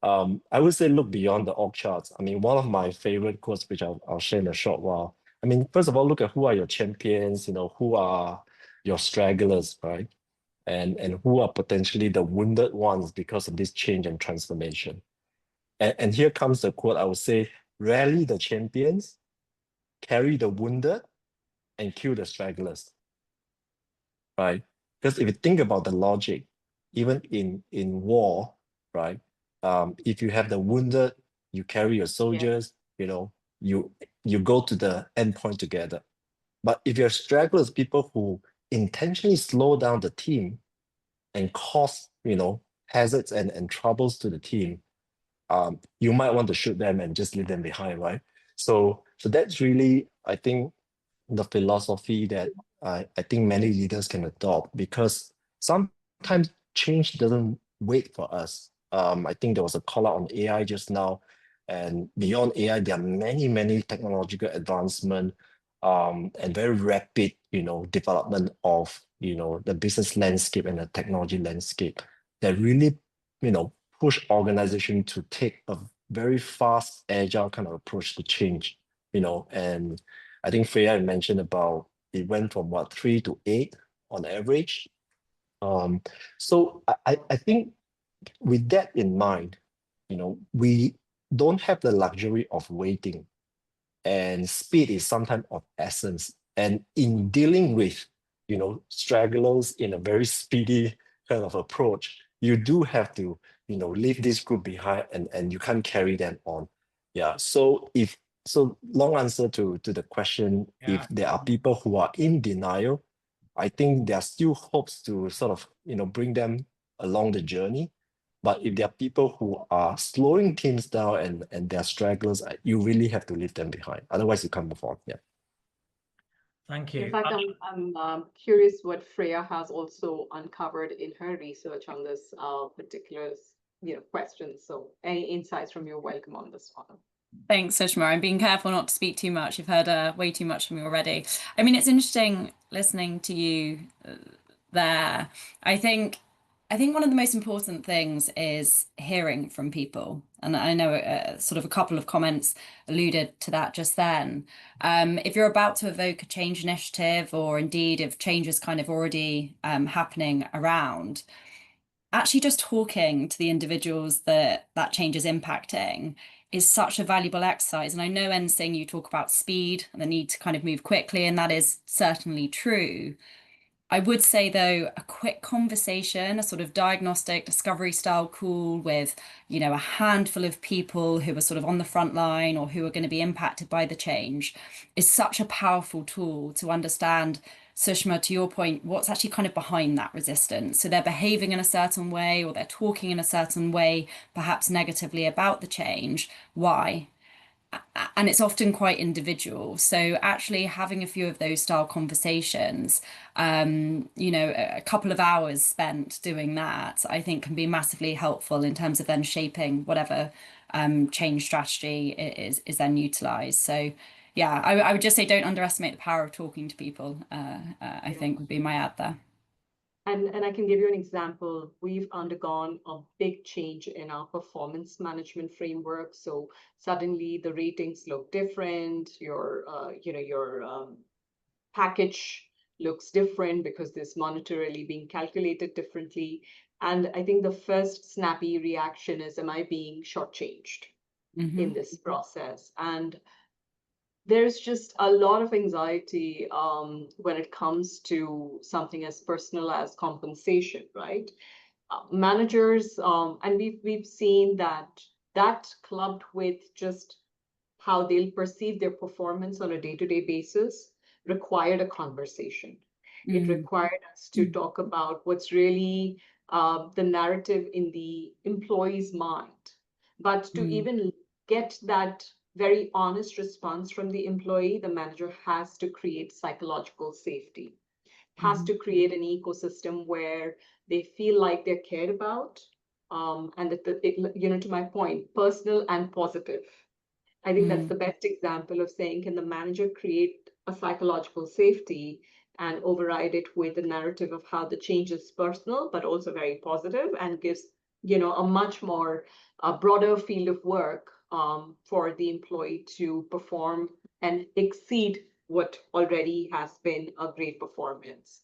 I would say look beyond the org charts. I mean, one of my favorite quotes, which I'll share in a short while, I mean, first of all, look at who are your champions, who are your stragglers, right? And who are potentially the wounded ones because of this change and transformation. And here comes the quote, I would say, rally the champions, carry the wounded, and kill the stragglers, right? Because if you think about the logic, even in war, right? If you have the wounded, you carry your soldiers, you go to the end point together. But if you're stragglers, people who intentionally slow down the team and cause, hazards and troubles to the team, you might want to shoot them and just leave them behind, right? So that's really, I think, the philosophy that I think many leaders can adopt, because sometimes change doesn't wait for us. I think there was a call out on AI just now, and beyond AI, there are many, many technological advancement and very rapid, development of, the business landscape and the technology landscape that really, push organization to take a very fast, agile kind of approach to change, and I think Freya mentioned about it went from 3 to 8 on average. So I think with that in mind, we don't have the luxury of waiting, and speed is sometimes of essence. And in dealing with, stragglers in a very speedy kind of approach, you do have to, leave this group behind, and you can't carry them on. Yeah. So long answer to the question, if there are people who are in denial, I think there are still hopes to sort of, bring them along the journey. But if there are people who are slowing teams down and they're stragglers, you really have to leave them behind. Otherwise, you can't move on. Yeah. Thank you. In fact, I'm curious what Freya has also uncovered in her research on this particular question. So any insights from you, welcome on this one. Thanks, Sushma. I'm being careful not to speak too much. You've heard way too much from me already. I mean, it's interesting listening to you there. I think one of the most important things is hearing from people. And I know sort of a couple of comments alluded to that just then. If you're about to evoke a change initiative, or indeed if change is kind of already happening around, actually just talking to the individuals that change is impacting is such a valuable exercise. And I know, Eng-Sing, you talk about speed and the need to kind of move quickly, and that is certainly true. I would say, though, a quick conversation, a sort of diagnostic discovery style call with, a handful of people who are sort of on the front line or who are going to be impacted by the change, is such a powerful tool to understand, Sushma, to your point, what's actually kind of behind that resistance. So they're behaving in a certain way, or they're talking in a certain way, perhaps negatively about the change. Why? And it's often quite individual. So actually having a few of those style conversations, a couple of hours spent doing that, I think can be massively helpful in terms of then shaping whatever change strategy is then utilized. So yeah, I would just say don't underestimate the power of talking to people, I think would be my ad there. And I can give you an example. We've undergone a big change in our performance management framework. So suddenly the ratings look different. Your package looks different because this monetarily being calculated differently. And I think the first snappy reaction is, am I being shortchanged in this process? And there's just a lot of anxiety when it comes to something as personal as compensation, right? Managers, and we've seen that clubbed with just how they'll perceive their performance on a day-to-day basis required a conversation. It required us to talk about what's really the narrative in the employee's mind. But to even get that very honest response from the employee, the manager has to create psychological safety, has to create an ecosystem where they feel like they're cared about, and that to my point, personal and positive. I think that's the best example of saying, can the manager create a psychological safety and override it with the narrative of how the change is personal, but also very positive, and gives a much more broader field of work for the employee to perform and exceed what already has been a great performance.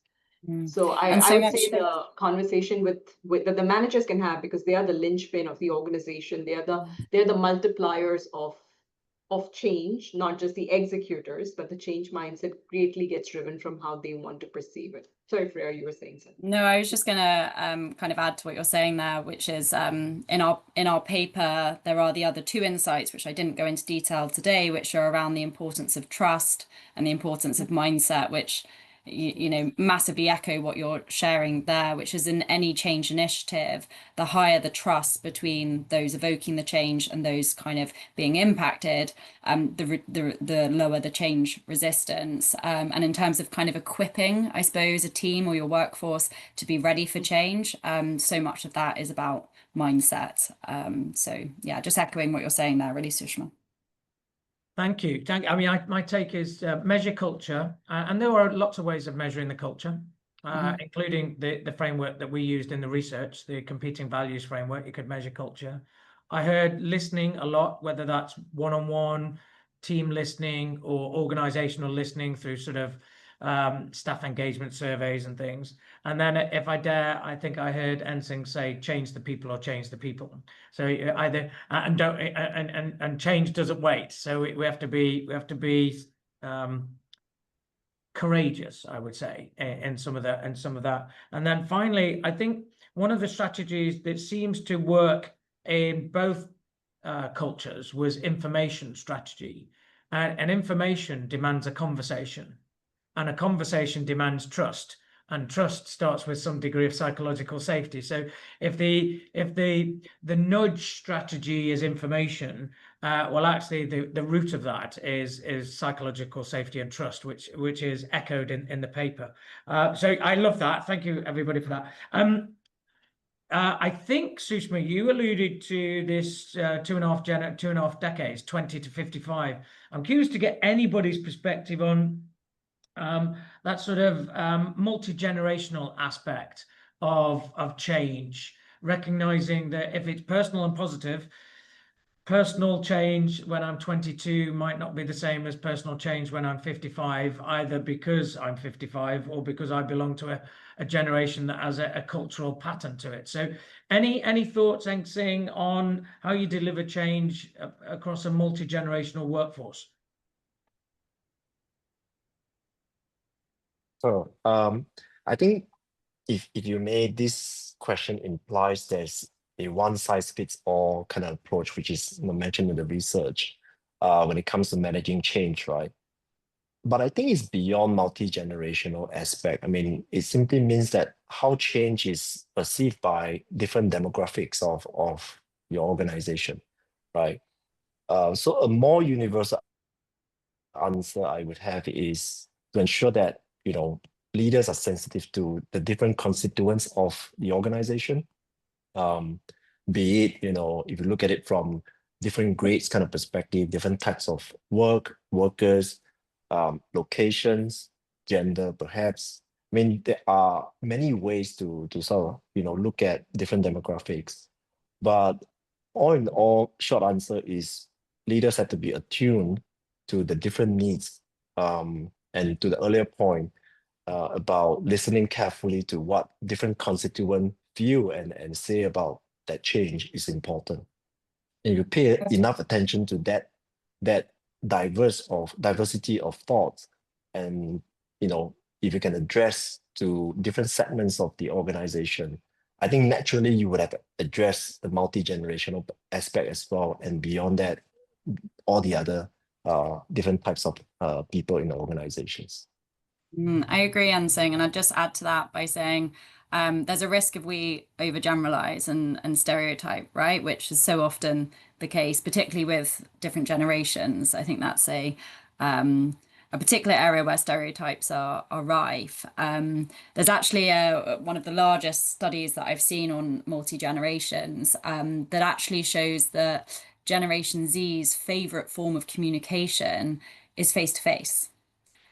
Mm. So And I so would much. say the conversation with that the managers can have, because they are the linchpin of the organization. They're the multipliers of change, not just the executors, but the change mindset greatly gets driven from how they want to perceive it. Sorry, Freya, you were saying something. No, I was just gonna kind of add to what you're saying there, which is in our paper there are the other two insights which I didn't go into detail today, which are around the importance of trust and the importance of mindset, which you know massively echo what you're sharing there, which is in any change initiative, the higher the trust between those evoking the change and those kind of being impacted, the lower the change resistance. And in terms of kind of equipping, I suppose, a team or your workforce to be ready for change, so much of that is about mindset. So yeah, just echoing what you're saying there, really, Sushma. Thank you. I mean, my take is measure culture, and there are lots of ways of measuring the culture, including the framework that we used in the research, the competing values framework. You could measure culture. I heard listening a lot, whether that's one-on-one, team listening, or organizational listening through sort of staff engagement surveys and things. And then, if I dare, I think I heard Eng-Sing say, "Change the people or change the people." So either and change doesn't wait. So we have to be courageous, I would say, in some of that. And then finally, I think one of the strategies that seems to work in both cultures was information strategy, and information demands a conversation, and a conversation demands trust, and trust starts with some degree of psychological safety. So if the nudge strategy is information, well, actually the root of that is psychological safety and trust, which is echoed in the paper. So I love that. Thank you everybody for that. I think, Sushma, you alluded to this 2.5 decades, 20 to 55. I'm curious to get anybody's perspective on that sort of multi-generational aspect of change, recognizing that if it's personal and positive, personal change when I'm 22 might not be the same as personal change when I'm 55, either because I'm 55 or because I belong to a generation that has a cultural pattern to it. So any thoughts, Eng-Sing, on how you deliver change across a multi-generational workforce? So I think if you may, this question implies there's a one-size-fits-all kind of approach, which is mentioned in the research when it comes to managing change, right? But I think it's beyond multi-generational aspect. I mean, it simply means that how change is perceived by different demographics of your organization, right? So a more universal answer I would have is to ensure that, leaders are sensitive to the different constituents of the organization. Be it, if you look at it from different grades kind of perspective, different types of workers, locations, gender, perhaps. I mean, there are many ways to sort of, look at different demographics. But all in all, short answer is leaders have to be attuned to the different needs. And to the earlier point about listening carefully to what different constituents feel and say about that change is important. And you pay enough attention to that diversity of thoughts, and if you can address to different segments of the organization, I think naturally you would have addressed the multi-generational aspect as well, and beyond that, all the other different types of people in the organizations. I agree, Eng-Sing, and I'd just add to that by saying there's a risk if we overgeneralize and stereotype, right? Which is so often the case, particularly with different generations. I think that's a particular area where stereotypes are rife. There's actually one of the largest studies that I've seen on multi-generations that actually shows that Generation Z's favorite form of communication is face-to-face.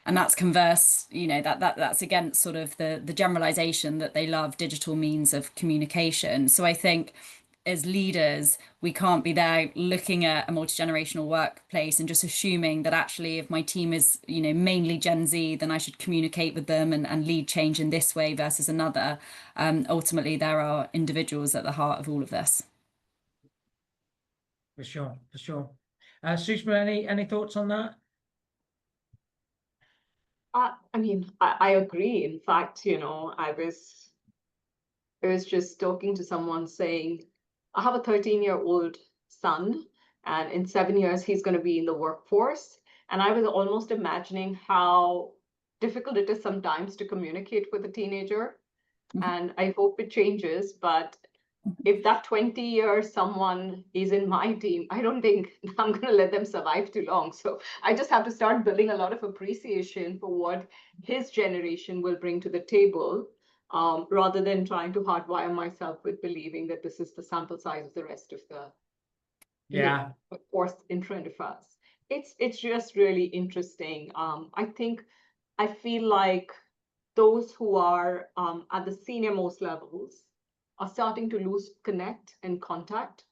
And that's converse, that's against sort of the generalization that they love digital means of communication. So I think as leaders, we can't be there looking at a multi-generational workplace and just assuming that actually if my team is, you know, mainly Gen Z, then I should communicate with them and lead change in this way versus another. Ultimately, there are individuals at the heart of all of this. For sure, for sure. Sushma, any thoughts on that? I mean, I agree. In fact, you know, I was just talking to someone saying, I have a 13-year-old son, and in 7 years, he's going to be in the workforce. And I was almost imagining how difficult it is sometimes to communicate with a teenager. And I hope it changes. But if that 20-year someone is in my team, I don't think I'm going to let them survive too long. So I just have to start building a lot of appreciation for what his generation will bring to the table, rather than trying to hardwire myself with believing that this is the sample size of the rest of the workforce in front of us. It's just really interesting. I feel like those who are at the senior most levels are starting to lose connect and contact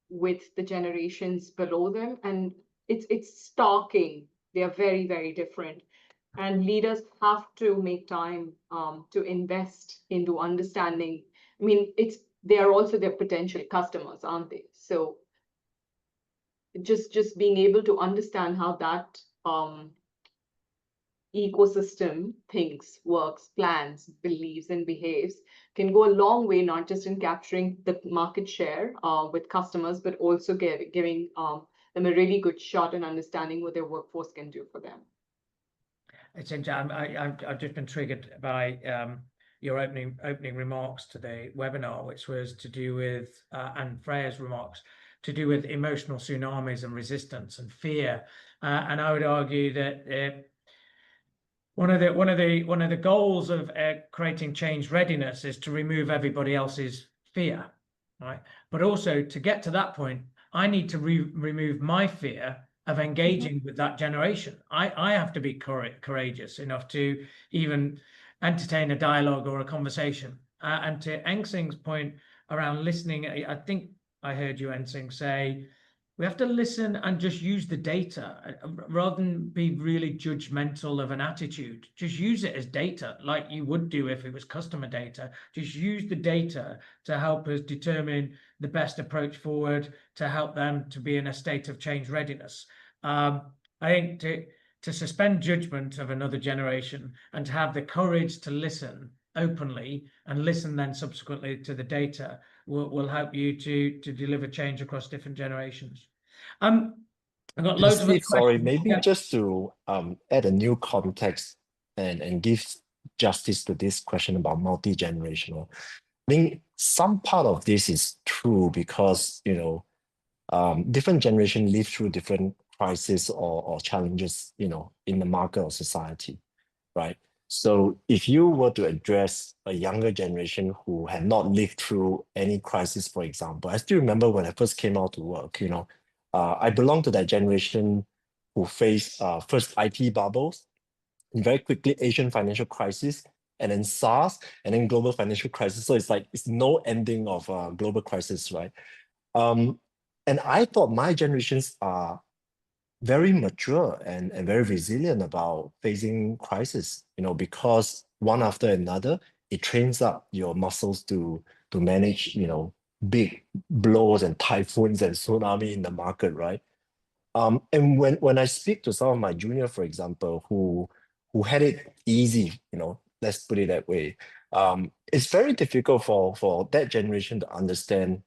with the generations below them. And it's starking. They are very, very different. And leaders have to make time to invest into understanding. I mean, they are also their potential customers, aren't they? So just being able to understand how that ecosystem thinks, works, plans, believes, and behaves can go a long way, not just in capturing the market share with customers, but also giving them a really good shot in understanding what their workforce can do for them. It's interesting. I've just been triggered by your opening remarks to the webinar, which was to do with and Freya's remarks to do with emotional tsunamis and resistance and fear. And I would argue that one of the goals of creating change readiness is to remove everybody else's fear, right? But also to get to that point, I need to remove my fear of engaging with that generation. I have to be courageous enough to even entertain a dialogue or a conversation. And to Eng-Sing's point around listening, I think I heard you, Eng-Sing, say we have to listen and just use the data rather than be really judgmental of an attitude. Just use it as data like you would do if it was customer data. Just use the data to help us determine the best approach forward to help them to be in a state of change readiness. I think to suspend judgment of another generation and to have the courage to listen openly and listen then subsequently to the data will help you to deliver change across different generations. I've got loads of questions. Sorry, maybe just to add a new context and give justice to this question about multi-generational. I think some part of this is true because, you know, different generations live through different crises or challenges, you know, in the market or society, right? So if you were to address a younger generation who had not lived through any crisis, for example, I still remember when I first came out to work, you know, I belong to that generation who faced first IT bubbles, and very quickly Asian financial crisis, and then SARS, and then global financial crisis. So it's like, it's no ending of global crisis, right? And I thought my generations are very mature and very resilient about facing crisis, you know, because one after another, it trains up your muscles to manage, you know, big blows and typhoons and tsunami in the market, right? And when I speak to some of my junior, for example, who had it easy, you know, let's put it that way, it's very difficult for that generation to understand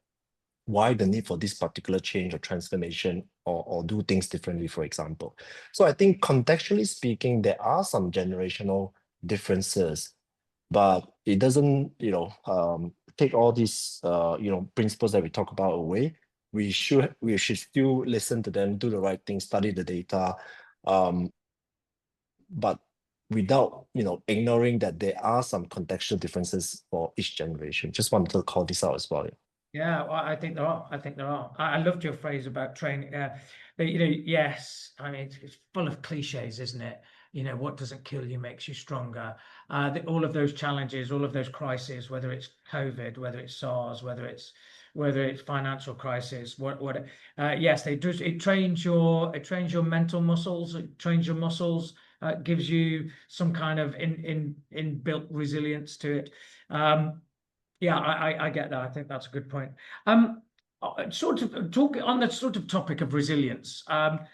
why the need for this particular change or transformation or do things differently, for example. So I think contextually speaking, there are some generational differences, but it doesn't, you know, take all these, you know, principles that we talk about away. We should still listen to them, do the right thing, study the data, but without, you know, ignoring that there are some contextual differences for each generation. Just wanted to call this out as well. Yeah, well, I think there are. I loved your phrase about training. You know, yes, I mean, it's full of cliches, isn't it? what doesn't kill you makes you stronger. All of those challenges, all of those crises, whether it's COVID, whether it's SARS, whether it's financial crisis, yes, it trains your mental muscles, it trains your muscles, gives you some kind of inbuilt resilience to it. Yeah, I get that. I think that's a good point. Sort of talk on the sort of topic of resilience. Freya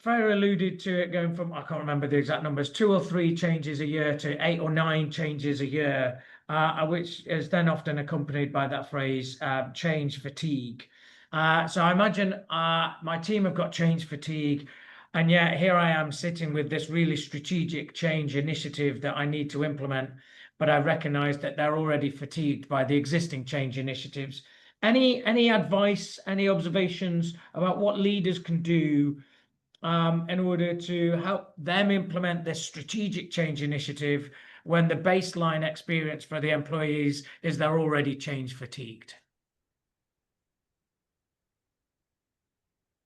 alluded to it going from, I can't remember the exact numbers, 2 or 3 changes a year to 8 or 9 changes a year, which is then often accompanied by that phrase, change fatigue. So I imagine my team have got change fatigue, and yet here I am sitting with this really strategic change initiative that I need to implement, but I recognize that they're already fatigued by the existing change initiatives. Any advice, any observations about what leaders can do in order to help them implement this strategic change initiative when the baseline experience for the employees is they're already change fatigued?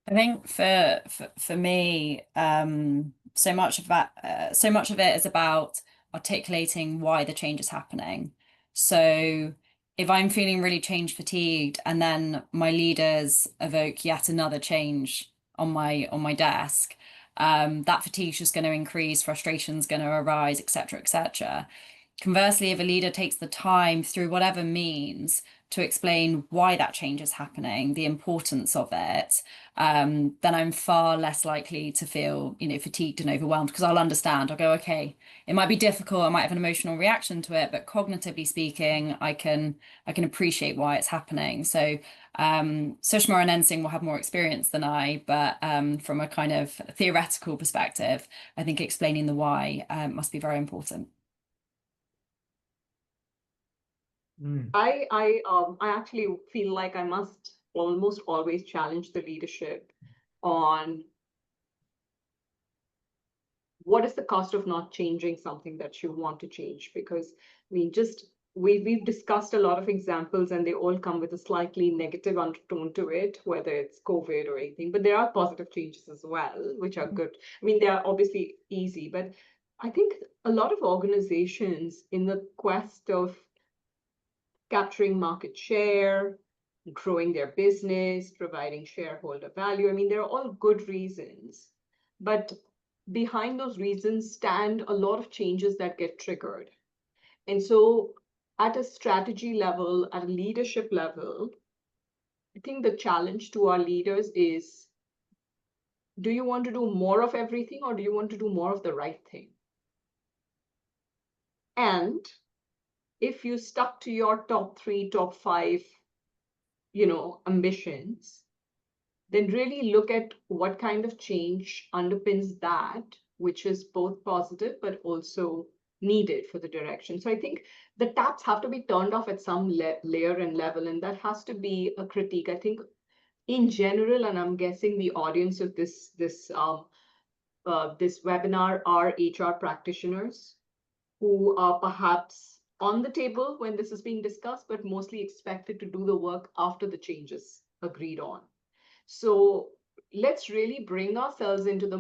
I think for me, so much of it is about articulating why the change is happening. So if I'm feeling really change fatigued and then my leaders evoke yet another change on my desk, that fatigue's just going to increase, frustration's going to arise, etc., etc. Conversely, if a leader takes the time through whatever means to explain why that change is happening, the importance of it, then I'm far less likely to feel, fatigued and overwhelmed, because I'll understand. I'll go, okay, it might be difficult, I might have an emotional reaction to it, but cognitively speaking, I can appreciate why it's happening. So Sushma and Eng-Sing will have more experience than I, but from a kind of theoretical perspective, I think explaining the why must be very important. I actually feel like I must almost always challenge the leadership on what is the cost of not changing something that you want to change. Because we've discussed a lot of examples and they all come with a slightly negative undertone to it, whether it's COVID or anything, but there are positive changes as well, which are good. I mean, they are obviously easy, but I think a lot of organizations, in the quest of capturing market share, growing their business, providing shareholder value, I mean, there are all good reasons, but behind those reasons stand a lot of changes that get triggered. And so at a strategy level, at a leadership level, I think the challenge to our leaders is, do you want to do more of everything, or do you want to do more of the right thing? And if you stuck to your top 3, top 5, ambitions, then really look at what kind of change underpins that, which is both positive, but also needed for the direction. So I think the taps have to be turned off at some layer and level, and that has to be a critique. I think in general, and I'm guessing the audience of this webinar are HR practitioners who are perhaps on the table when this is being discussed, but mostly expected to do the work after the changes agreed on. So let's really bring ourselves into the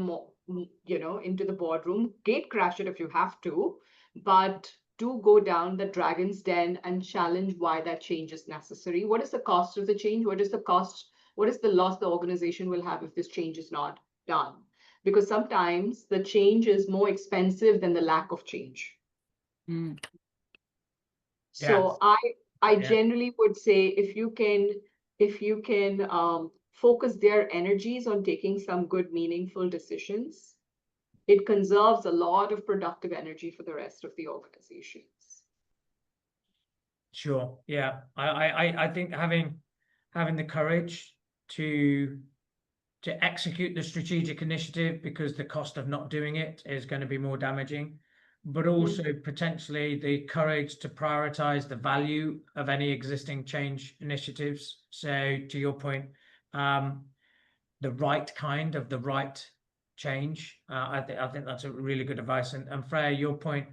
boardroom, gate crash it if you have to, but do go down the dragon's den and challenge why that change is necessary. What is the cost of the change? What is the loss the organization will have if this change is not done? Because sometimes the change is more expensive than the lack of change. Mm. So I generally would say if you can focus their energies on taking some good, meaningful decisions, it conserves a lot of productive energy for the rest of the organizations. Sure. Yeah. I think having the courage to execute the strategic initiative, because the cost of not doing it is going to be more damaging, but also potentially the courage to prioritize the value of any existing change initiatives. So to your point, the right kind of the right change. I think that's a really good advice. And Freya, your point,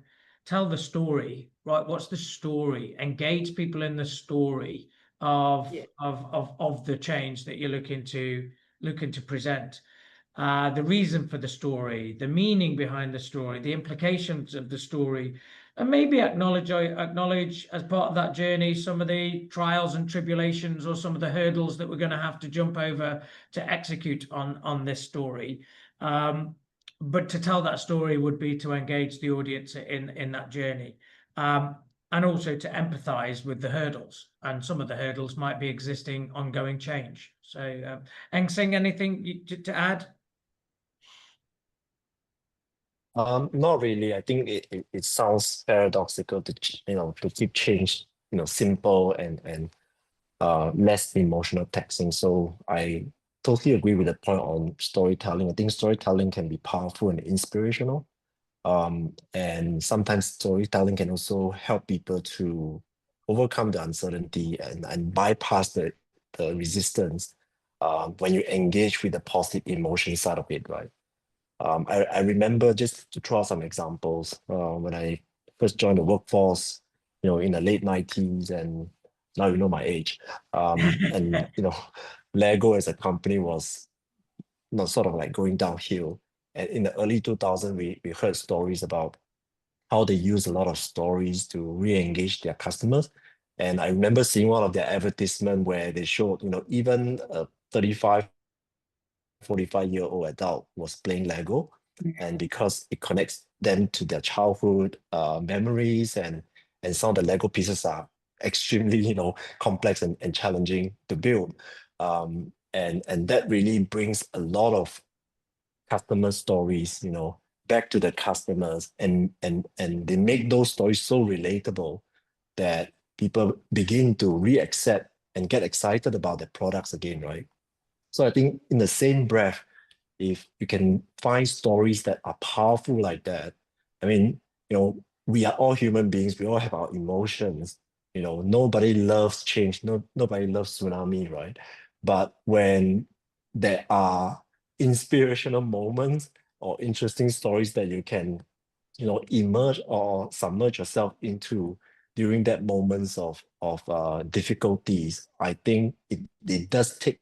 tell the story, right? What's the story? Engage people in the story of the change that you're looking to present. the reason for the story, the meaning behind the story, the implications of the story, and maybe acknowledge as part of that journey some of the trials and tribulations or some of the hurdles that we're going to have to jump over to execute on this story. But to tell that story would be to engage the audience in that journey. And also to empathize with the hurdles, and some of the hurdles might be existing ongoing change. So, Eng-Sing, anything to add? Not really. I think it sounds paradoxical to to keep change simple and less emotional taxing. So I totally agree with the point on storytelling. I think storytelling can be powerful and inspirational. And sometimes storytelling can also help people to overcome the uncertainty and bypass the resistance when you engage with the positive emotion side of it, right? I remember, just to throw out some examples, when I first joined the workforce, in the late 90s, and now you know my age. And Lego as a company was sort of like going downhill. And in the early 2000s, we heard stories about how they use a lot of stories to re-engage their customers. And I remember seeing one of their advertisement where they showed, even a 35, 45-year-old adult was playing Lego. And because it connects them to their childhood memories, and some of the Lego pieces are extremely, complex and challenging to build. And that really brings a lot of customer stories, back to the customers, and they make those stories so relatable that people begin to re-accept and get excited about their products again, right? So I think in the same breath, if you can find stories that are powerful like that, I mean, we are all human beings. We all have our emotions. Nobody loves change. Nobody loves tsunami, right? But when there are inspirational moments or interesting stories that you can, emerge or submerge yourself into during that moments of difficulties, I think it does take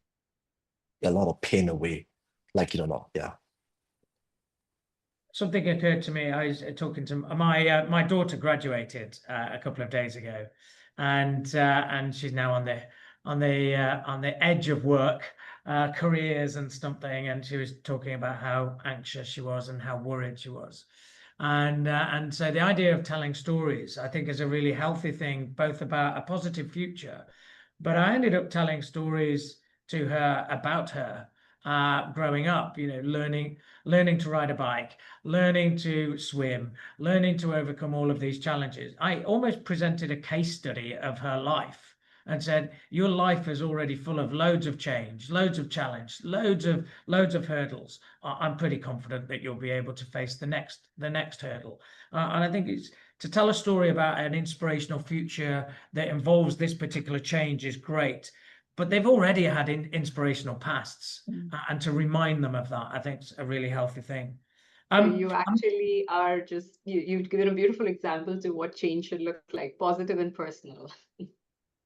a lot of pain away, like it or not. Yeah. Something occurred to me. I was talking to my daughter graduated a couple of days ago, and she's now on the edge of work, careers and something. And she was talking about how anxious she was and how worried she was. And so the idea of telling stories, I think, is a really healthy thing, both about a positive future. But I ended up telling stories to her about her growing up, learning to ride a bike, learning to swim, learning to overcome all of these challenges. I almost presented a case study of her life and said, your life is already full of loads of change, loads of challenge, loads of hurdles. I'm pretty confident that you'll be able to face the next hurdle. And I think it's to tell a story about an inspirational future that involves this particular change is great. But they've already had inspirational pasts, and to remind them of that, I think, is a really healthy thing. You actually are you've given a beautiful example to what change should look like, positive and personal.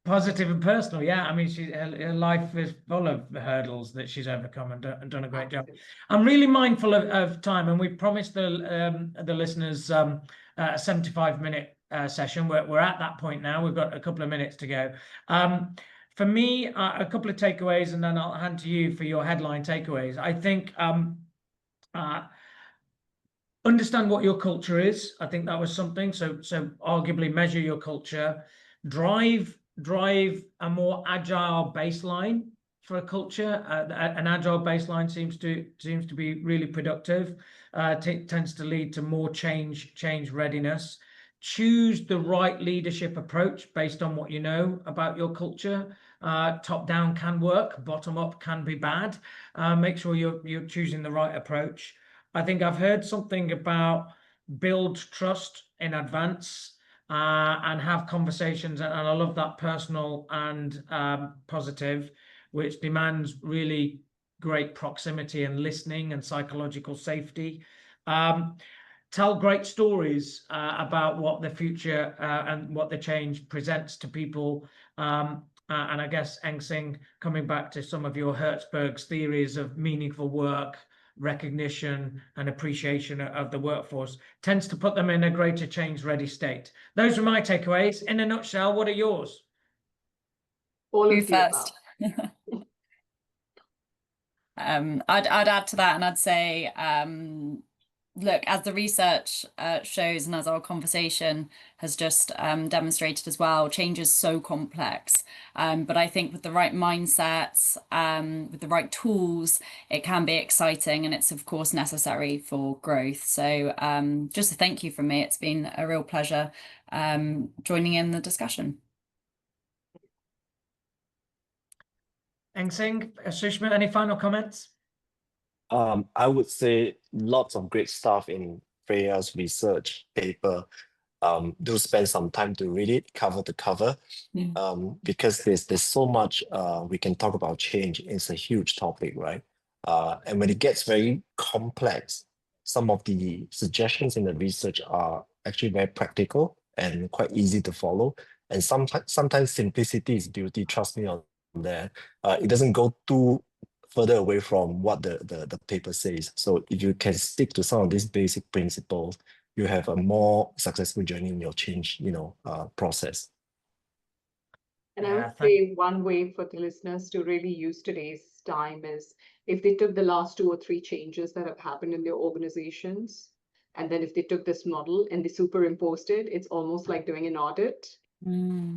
Positive and personal, yeah. I mean, her life is full of hurdles that she's overcome and done a great job. I'm really mindful of time, and we promised the listeners a 75-minute session. We're at that point now. We've got a couple of minutes to go. For me, a couple of takeaways, and then I'll hand to you for your headline takeaways. I think understand what your culture is. I think that was something. So arguably measure your culture, drive a more agile baseline for a culture. An agile baseline seems to be really productive. Tends to lead to more change readiness. Choose the right leadership approach based on what you know about your culture. Top down can work, bottom up can be bad. Make sure you're choosing the right approach. I think I've heard something about build trust in advance and have conversations, and I love that, personal and positive, which demands really great proximity and listening and psychological safety. Tell great stories about what the future and what the change presents to people. And I guess, Eng-Sing, coming back to some of your Hertzberg's theories of meaningful work, recognition and appreciation of the workforce tends to put them in a greater change-ready state. Those are my takeaways. In a nutshell, what are yours? All Who of the above. first? I'd add to that, and I'd say, look, as the research shows, and as our conversation has just demonstrated as well, change is so complex. But I think with the right mindsets, with the right tools, it can be exciting, and it's of course necessary for growth. So just a thank you from me. It's been a real pleasure joining in the discussion. Eng-Sing, Sushma, any final comments? I would say lots of great stuff in Freya's research paper. Do spend some time to read it cover to cover, because there's so much we can talk about change. It's a huge topic, right? And when it gets very complex, some of the suggestions in the research are actually very practical and quite easy to follow. And sometimes simplicity is beauty. Trust me on that. It doesn't go too further away from what the paper says. So if you can stick to some of these basic principles, you have a more successful journey in your change, process. And I would say one way for the listeners to really use today's time is if they took the last 2 or 3 changes that have happened in their organizations, and then if they took this model and they superimposed it, it's almost like doing an audit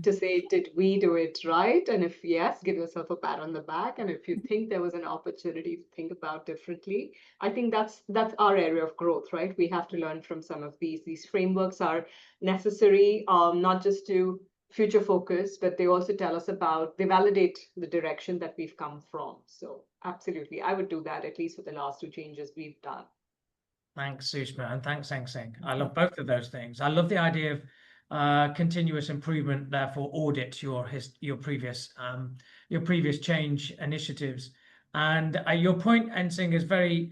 to say, did we do it right? And if yes, give yourself a pat on the back. And if you think there was an opportunity to think about differently, I think that's our area of growth, right? We have to learn from some of these. These frameworks are necessary, not just to future focus, but they also tell us they validate the direction that we've come from. So absolutely, I would do that, at least for the last 2 changes we've done. Thanks, Sushma, and thanks, Eng-Sing. I love both of those things. I love the idea of continuous improvement, therefore audit your previous change initiatives. And your point, Eng-Sing, is very,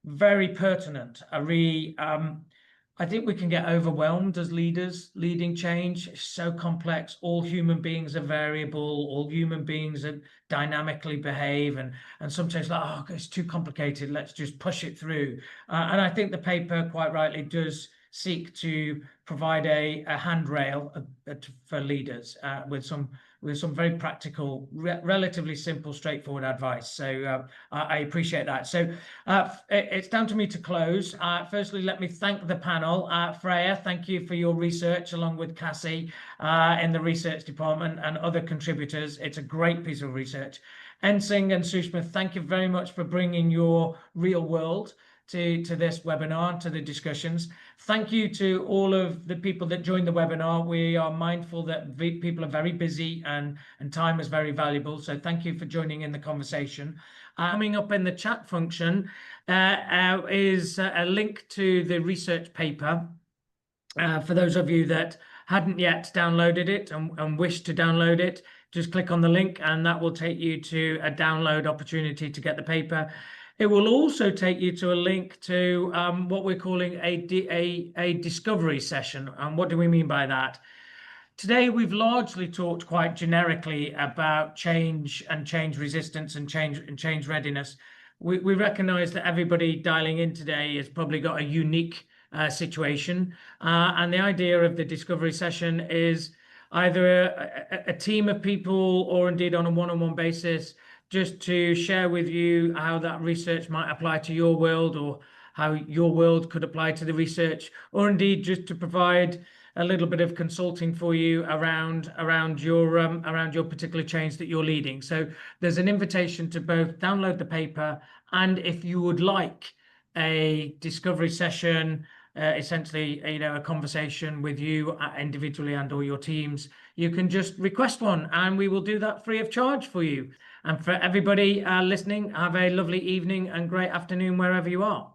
very pertinent. I think we can get overwhelmed as leaders leading change. It's so complex. All human beings are variable. All human beings are dynamically behave, and sometimes like, oh, it's too complicated. Let's just push it through. And I think the paper quite rightly does seek to provide a handrail for leaders with some very practical, relatively simple, straightforward advice. So I appreciate that. So it's down to me to close. Firstly, let me thank the panel. Freya, thank you for your research, along with Cassie in the research department and other contributors. It's a great piece of research. Eng-Sing and Sushma, thank you very much for bringing your real world to this webinar, to the discussions. Thank you to all of the people that joined the webinar. We are mindful that people are very busy and time is very valuable. So thank you for joining in the conversation. Coming up in the chat function is a link to the research paper. For those of you that hadn't yet downloaded it and wish to download it, just click on the link and that will take you to a download opportunity to get the paper. It will also take you to a link to what we're calling a discovery session. And what do we mean by that? Today, we've largely talked quite generically about change and change resistance and change readiness. We recognize that everybody dialing in today has probably got a unique situation. And the idea of the discovery session is either a team of people or indeed on a one-on-one basis, just to share with you how that research might apply to your world, or how your world could apply to the research, or indeed just to provide a little bit of consulting for you around your particular change that you're leading. So there's an invitation to both download the paper, and if you would like a discovery session, essentially a conversation with you individually and or your teams, you can just request one and we will do that free of charge for you. And for everybody listening, have a lovely evening and great afternoon wherever you are.